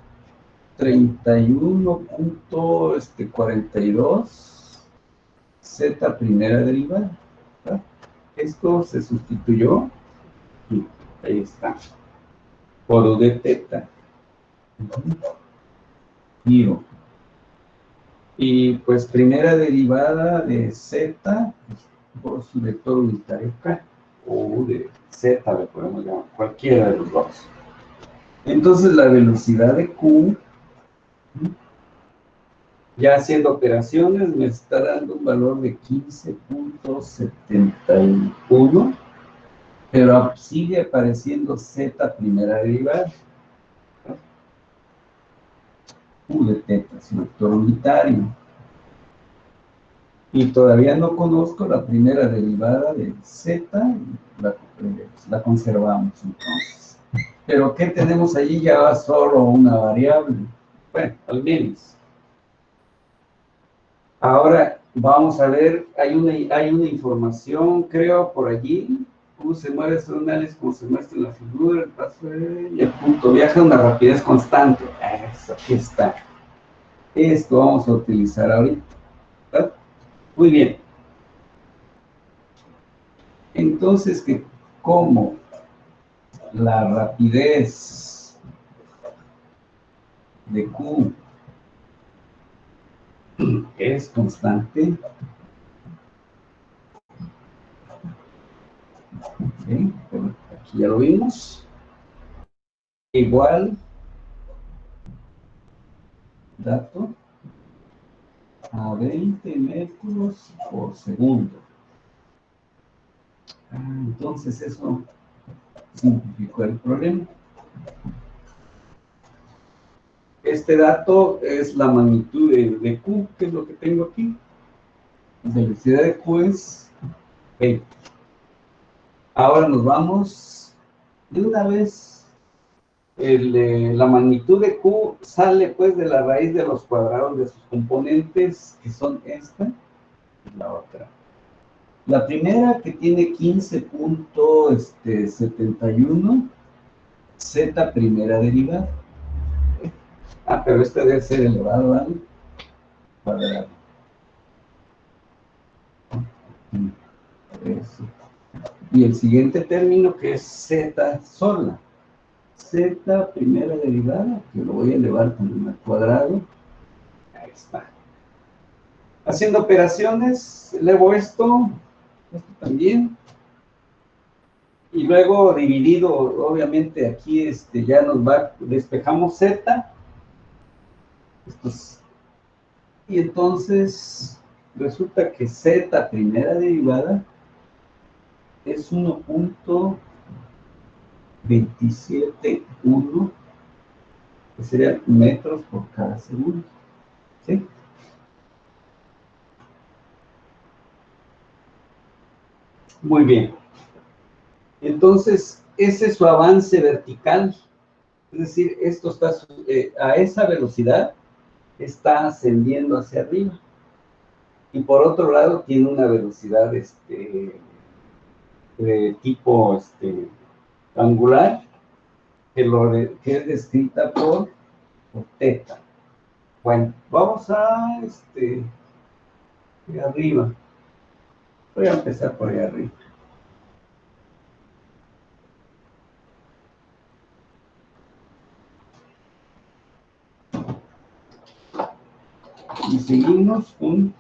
31.42 Z primera derivada, ¿verdad? Esto se sustituyó y ahí está, por U de teta. Giro. Y pues primera derivada de Z por su vector unitario K, o U de Z, le podemos llamar, cualquiera de los dos. Entonces la velocidad de Q, ya haciendo operaciones, me está dando un valor de 15.71, pero sigue apareciendo Z primera derivada. U de teta, es un vector unitario. Y todavía no conozco la primera derivada de Z, la conservamos entonces. Pero ¿qué tenemos allí? Ya va solo una variable. Bueno, al menos. Ahora vamos a ver, hay una información, creo, por allí. ¿Cómo se mueve este análisis? Como se muestra en la figura, el paso y el punto viaja a una rapidez constante. Eso, aquí está. Esto vamos a utilizar ahorita, ¿verdad? Muy bien. Entonces, que como la rapidez de Q es constante, ¿sí? Aquí ya lo vimos, igual, dato, a 20 metros por segundo. Entonces eso simplificó el problema. Este dato es la magnitud de Q, que es lo que tengo aquí. La velocidad de Q es 20. Ahora nos vamos de una vez. La magnitud de Q sale pues de la raíz de los cuadrados de sus componentes, que son esta y la otra. La primera, que tiene 15.71, Z primera derivada. Pero este debe ser elevado al cuadrado. Eso. Y el siguiente término, que es Z sola. Z primera derivada, que lo voy a elevar también al cuadrado. Ahí está. Haciendo operaciones, elevo esto también. Y luego dividido, obviamente aquí ya despejamos z, y entonces resulta que z primera derivada es 1.271, que serían metros por cada segundo, ¿sí? Muy bien. Entonces, ese es su avance vertical. Es decir, esto está a esa velocidad, está ascendiendo hacia arriba. Y por otro lado, tiene una velocidad de tipo angular, que es descrita por θ. Bueno, vamos de arriba. Voy a empezar por ahí arriba. Y seguimos con,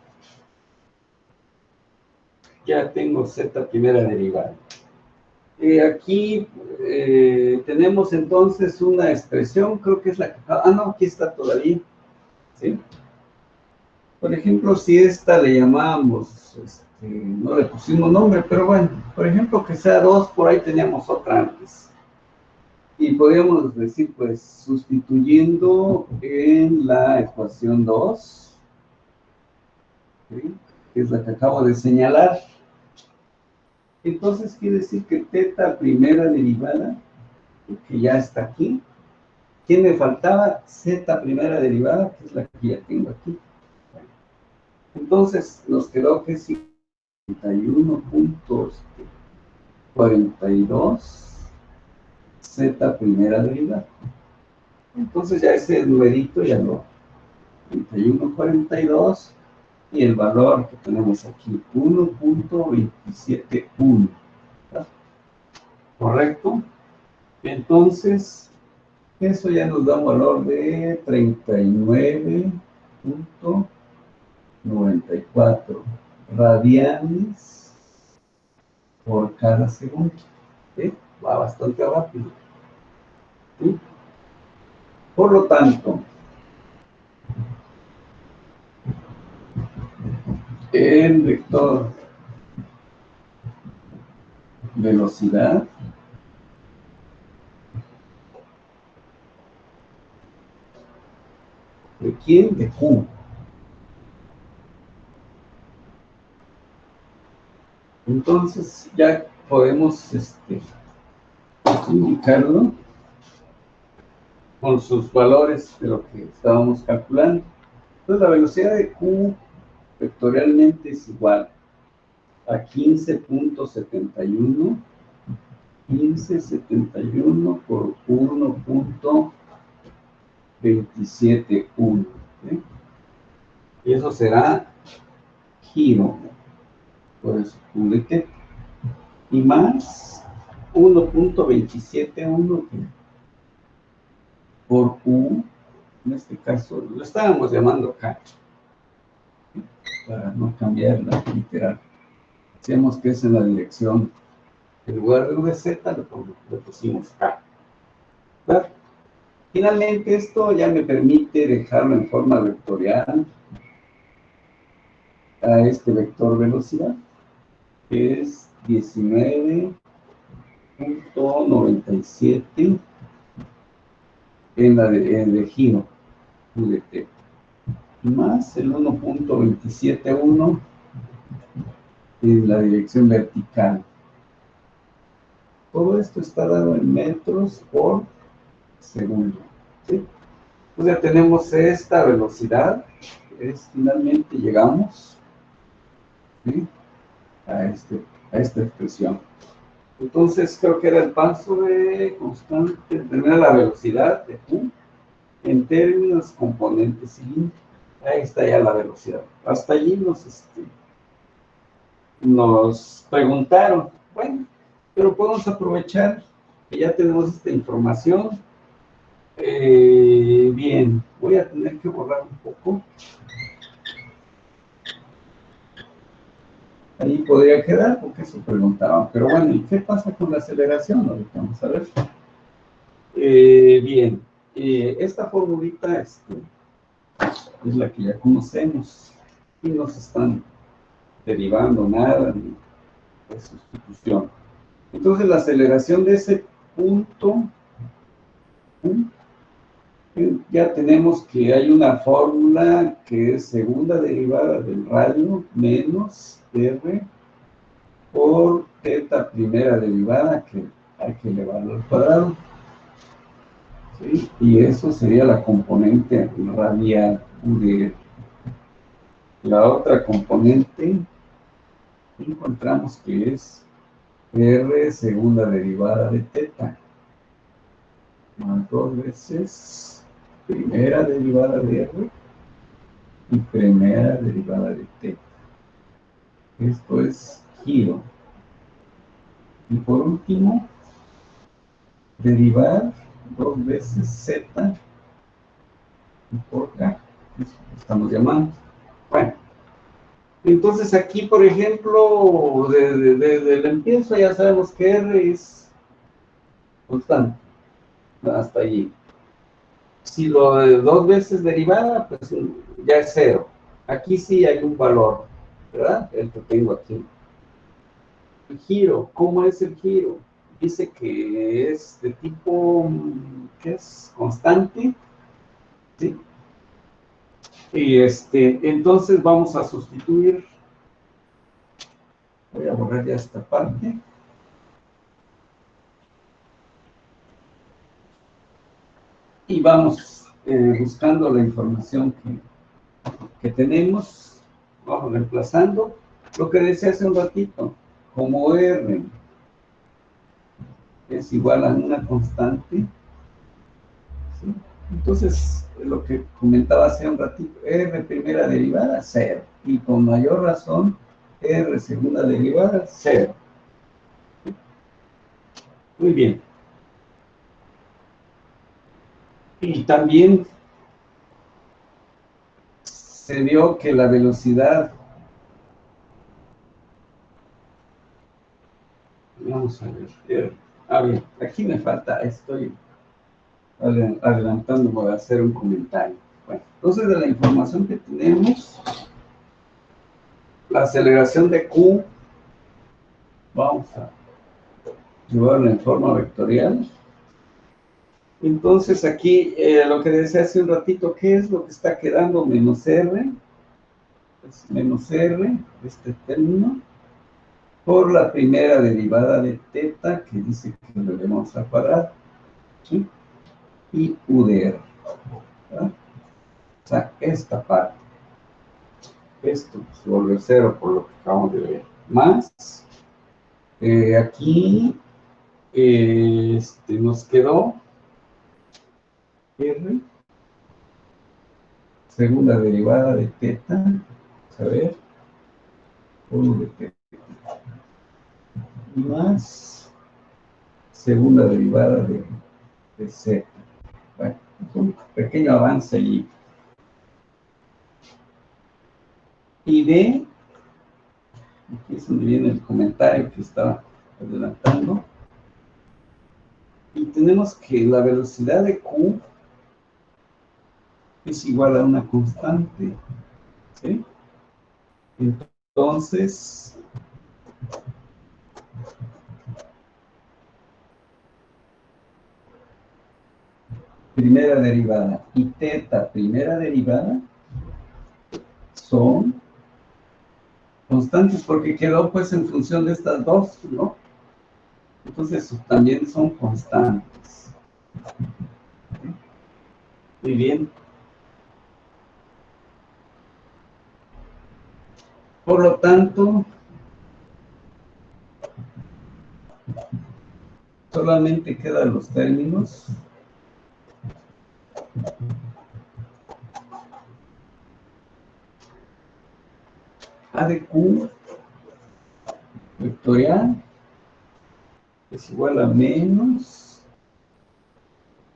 ya tengo z primera derivada. Aquí tenemos entonces una expresión, creo que es la que... no, aquí está todavía, ¿sí? Por ejemplo, si esta le llamamos, no le pusimos nombre, pero bueno, por ejemplo, que sea 2, por ahí teníamos otra antes. Y podríamos decir, pues, sustituyendo en la ecuación 2, ¿sí?, que es la que acabo de señalar. Entonces quiere decir que θ primera derivada, que ya está aquí. ¿Quién me faltaba? Z primera derivada, que es la que ya tengo aquí. Entonces nos quedó que es 51.42 Z primera derivada. Entonces ya ese numerito ya lo 31.42 y el valor que tenemos aquí 1.271. ¿Correcto? Entonces eso ya nos da un valor de 39.94 radianes por cada segundo. ¿Sí? Va bastante rápido. ¿Sí? Por lo tanto, el vector velocidad de quién, de Q. Entonces ya podemos indicarlo con sus valores de lo que estábamos calculando. Entonces la velocidad de Q vectorialmente es igual a 15.71 por 1.271, ¿sí? Y eso será giro, por eso publiqué, y más 1.271 por U, en este caso lo estábamos llamando acá, para no cambiar la literal. Decíamos que es en la dirección, en lugar de VZ le pusimos K. ¿Verdad? Finalmente esto ya me permite dejarlo en forma vectorial a este vector velocidad, que es 19.97 en la de giro UDT, más el 1.271 en la dirección vertical. Todo esto está dado en metros por segundo, ¿sí? Pues ya tenemos esta velocidad, finalmente llegamos, ¿sí?, a esta expresión. Entonces creo que era el paso de constante, determinar la velocidad de Q en términos componentes cilíndricos. Ahí está ya la velocidad. Hasta allí nos preguntaron. Bueno, pero podemos aprovechar que ya tenemos esta información. Bien, voy a tener que borrar un poco. Ahí podría quedar, porque eso preguntaban. Pero bueno, ¿y qué pasa con la aceleración? Ahorita vamos a ver. Bien, esta formulita es la que ya conocemos y no se están derivando nada ni de sustitución. Entonces la aceleración de ese punto, ya tenemos que hay una fórmula que es segunda derivada del radio menos r por teta primera derivada, que hay que elevarlo al cuadrado. ¿Sí? Y eso sería la componente radial de la otra componente. Encontramos que es r segunda derivada de teta, más 2 veces primera derivada de r y primera derivada de teta. Esto es giro. Y por último, derivar 2 veces z por k. Eso estamos llamando. Bueno, entonces aquí, por ejemplo, desde el empiezo ya sabemos que r es constante. Hasta allí. Si lo de 2 veces derivada, pues ya es 0. Aquí sí hay un valor, ¿verdad? El que tengo aquí. El giro, ¿cómo es el giro? Dice que es de tipo, ¿qué es? Constante, ¿sí? Y entonces vamos a sustituir, voy a borrar ya esta parte. Y vamos buscando la información que tenemos, vamos reemplazando lo que decía hace un ratito, como R es igual a una constante, ¿sí? Entonces, lo que comentaba hace un ratito, R primera derivada, 0, y con mayor razón, R segunda derivada, 0. Muy bien. Y también se vio que la velocidad, vamos a ver, a ver, aquí me falta, estoy adelantándome a hacer un comentario. Bueno, entonces de la información que tenemos, la aceleración de Q, vamos a llevarla en forma vectorial. Entonces aquí, lo que decía hace un ratito, ¿qué es lo que está quedando? Menos R, es menos R, este término, por la primera derivada de teta, que dice que lo debemos a cuadrado, ¿sí? Y U de R, ¿verdad? O sea, esta parte. Esto se vuelve 0 por lo que acabamos de ver. Más, aquí nos quedó R, segunda derivada de teta, vamos a ver, U de teta, más segunda derivada de z. Bueno, es un pequeño avance allí. Y de, aquí es donde viene el comentario que estaba adelantando, y tenemos que la velocidad de Q es igual a una constante, ¿sí? Entonces, primera derivada y teta primera derivada son constantes porque quedó pues en función de estas dos, ¿no? Entonces también son constantes. Muy bien. Por lo tanto, solamente quedan los términos A de Q vectorial es igual a menos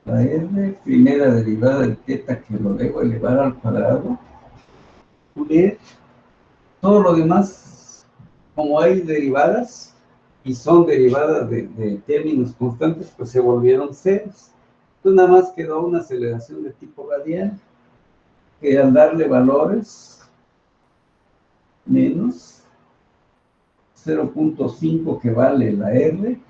la R primera derivada de teta, que lo debo elevar al cuadrado, de todo lo demás como hay derivadas, y son derivadas de términos constantes, pues se volvieron ceros. Entonces nada más quedó una aceleración de tipo radial, que al darle valores, menos 0.5 que vale la R,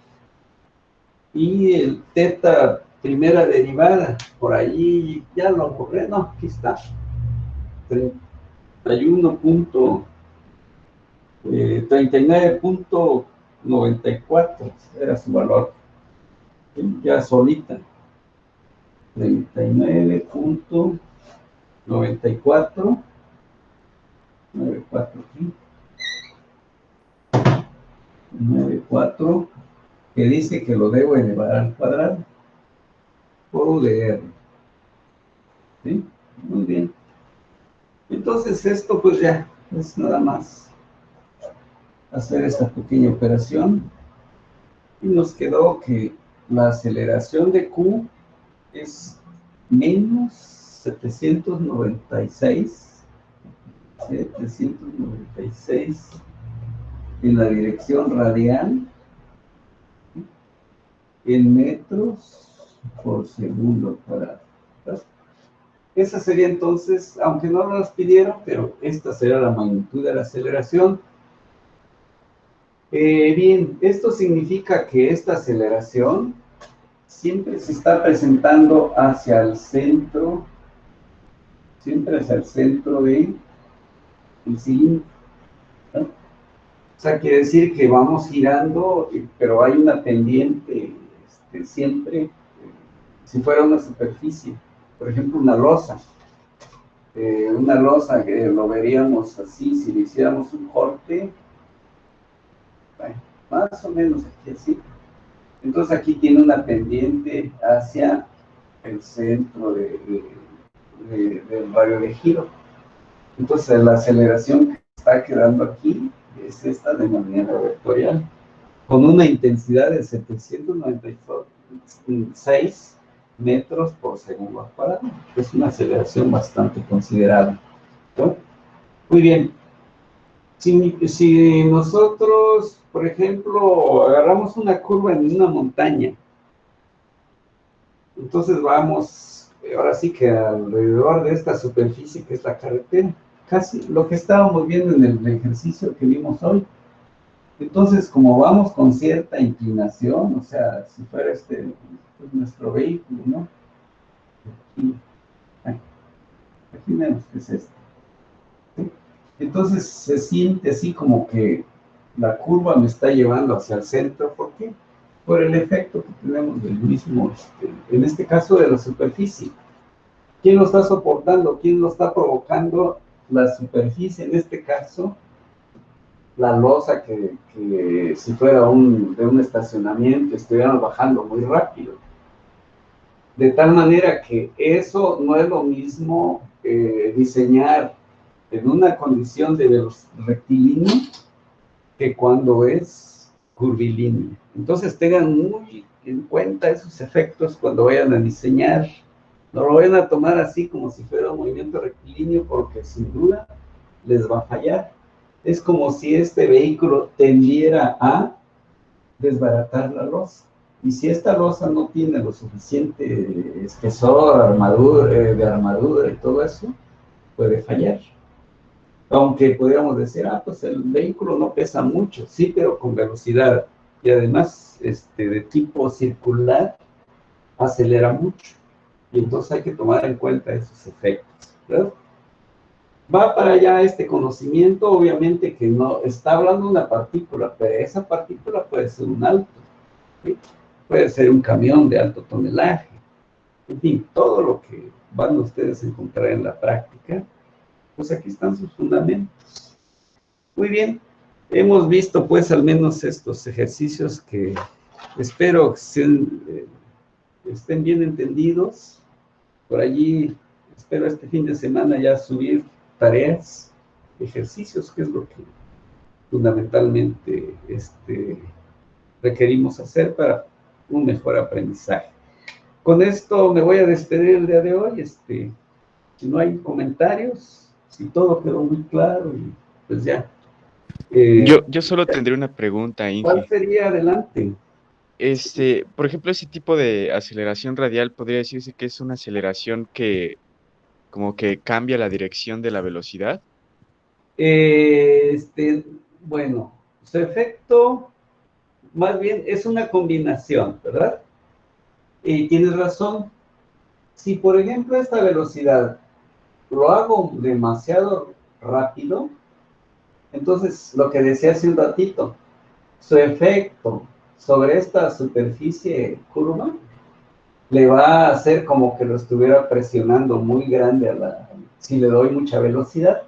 y el teta primera derivada, por allí ya lo borré, no, aquí está, 39.94 era su valor, ya solita, 39.94, 94, que dice que lo debo elevar al cuadrado por U de R. ¿Sí? Muy bien. Entonces esto pues ya es nada más hacer esta pequeña operación y nos quedó que la aceleración de Q es menos 796 en la dirección radial en metros por segundo cuadrado. Esa sería entonces, aunque no nos pidieron, pero esta será la magnitud de la aceleración. Bien, esto significa que esta aceleración siempre se está presentando hacia el centro, siempre hacia el centro del cilindro, ¿no? O sea, quiere decir que vamos girando, pero hay una pendiente siempre, si fuera una superficie, por ejemplo, una losa que lo veríamos así, si le hiciéramos un corte, bueno, más o menos aquí así. Entonces aquí tiene una pendiente hacia el centro del radio de giro. Entonces la aceleración que está quedando aquí es esta de manera vectorial, con una intensidad de 796 metros por segundo al cuadrado. Es una aceleración bastante considerable, ¿no? Muy bien. Si nosotros, por ejemplo, agarramos una curva en una montaña, entonces vamos, ahora sí que alrededor de esta superficie que es la carretera, casi lo que estábamos viendo en el ejercicio que vimos hoy. Entonces, como vamos con cierta inclinación, o sea, si fuera pues, nuestro vehículo, ¿no? Aquí menos que es esto. ¿Sí? Entonces se siente así como que la curva me está llevando hacia el centro. ¿Por qué? Por el efecto que tenemos del mismo, en este caso de la superficie. ¿Quién lo está soportando? ¿Quién lo está provocando? La superficie, en este caso, la losa que si fuera de un estacionamiento, estuviéramos bajando muy rápido. De tal manera que eso no es lo mismo diseñar en una condición de rectilíneo que cuando es curvilíneo. Entonces tengan muy en cuenta esos efectos cuando vayan a diseñar. No lo vayan a tomar así como si fuera un movimiento rectilíneo, porque sin duda les va a fallar. Es como si este vehículo tendiera a desbaratar la losa. Y si esta losa no tiene lo suficiente espesor, de armadura y todo eso, puede fallar. Aunque podríamos decir, pues el vehículo no pesa mucho, sí, pero con velocidad. Y además, de tipo circular, acelera mucho. Y entonces hay que tomar en cuenta esos efectos, ¿verdad? Va para allá este conocimiento, obviamente que no está hablando de una partícula, pero esa partícula puede ser un auto, ¿sí? Puede ser un camión de alto tonelaje, en fin, todo lo que van ustedes a encontrar en la práctica, pues aquí están sus fundamentos. Muy bien, hemos visto pues al menos estos ejercicios que espero que estén bien entendidos. Por allí espero este fin de semana ya subir tareas, ejercicios, que es lo que fundamentalmente requerimos hacer para un mejor aprendizaje. Con esto me voy a despedir el día de hoy. Si no hay comentarios, si todo quedó muy claro, y pues ya Yo solo tendré una pregunta, ¿Cuál Inge. sería adelante? Por ejemplo, ese tipo de aceleración radial podría decirse que es una aceleración que como que cambia la dirección de la velocidad. Eh, este, bueno, su efecto más bien es una combinación, ¿verdad? Y tienes razón. Si, por ejemplo, esta velocidad lo hago demasiado rápido, entonces lo que decía hace un ratito, su efecto sobre esta superficie curva le va a hacer como que lo estuviera presionando muy grande si le doy mucha velocidad.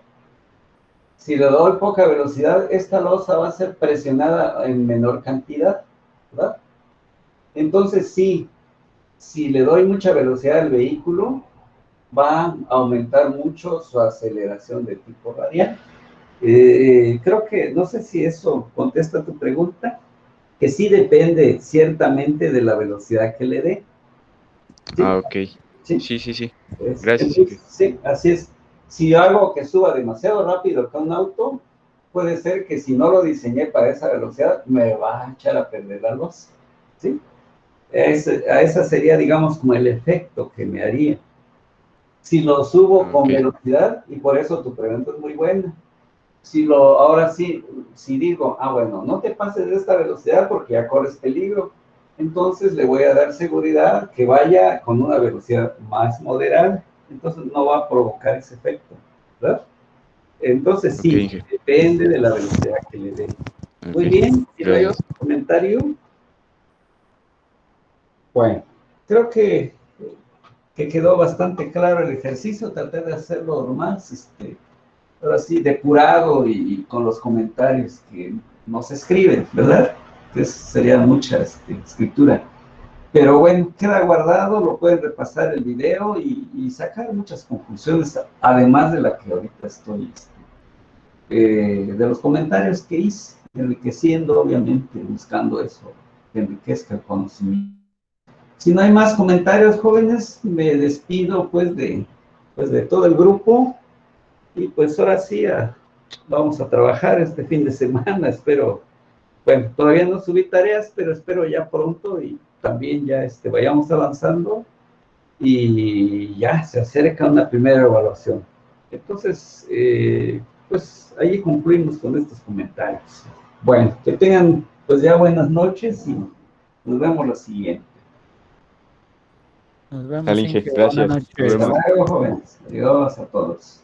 Si le doy poca velocidad, esta losa va a ser presionada en menor cantidad, ¿verdad? Entonces sí, si le doy mucha velocidad al vehículo, va a aumentar mucho su aceleración de tipo radial. Creo que, no sé si eso contesta tu pregunta, que sí depende ciertamente de la velocidad que le dé, ¿sí? Ah, ok. ¿Sí? Sí, sí, sí. Gracias, Entonces, Inge. sí, así es. Si hago que suba demasiado rápido con un auto, puede ser que si no lo diseñé para esa velocidad, me va a echar a perder la luz, ¿sí? A esa sería, digamos, como el efecto que me haría. Si lo subo Ah, ok. con velocidad, y por eso tu pregunta es muy buena. Ahora sí, si digo, bueno, no te pases de esta velocidad porque ya corres peligro, entonces le voy a dar seguridad que vaya con una velocidad más moderada, entonces no va a provocar ese efecto, ¿verdad? Entonces Ok, sí, Inge. depende de la velocidad que le dé. Ok. Muy bien, si no hay Gracias. otro comentario, bueno, creo que quedó bastante claro el ejercicio, traté de hacerlo lo más, ahora sí, depurado y con los comentarios que nos escriben, ¿verdad? Que sería mucha escritura. Pero bueno, queda guardado, lo pueden repasar el video y sacar muchas conclusiones, además de la que ahorita estoy, de los comentarios que hice, enriqueciendo, obviamente, buscando eso, que enriquezca el conocimiento. Si no hay más comentarios, jóvenes, me despido pues de todo el grupo y pues ahora sí, vamos a trabajar este fin de semana, espero, bueno, todavía no subí tareas, pero espero ya pronto y también ya vayamos avanzando y ya se acerca una primera evaluación. Entonces, pues ahí concluimos con estos comentarios. Bueno, que tengan pues ya buenas noches y nos vemos la siguiente. Nos Dale, vemos, Inge. Inge. Buenas Gracias. Nos noches. Hasta vemos. luego, jóvenes. Adiós a todos.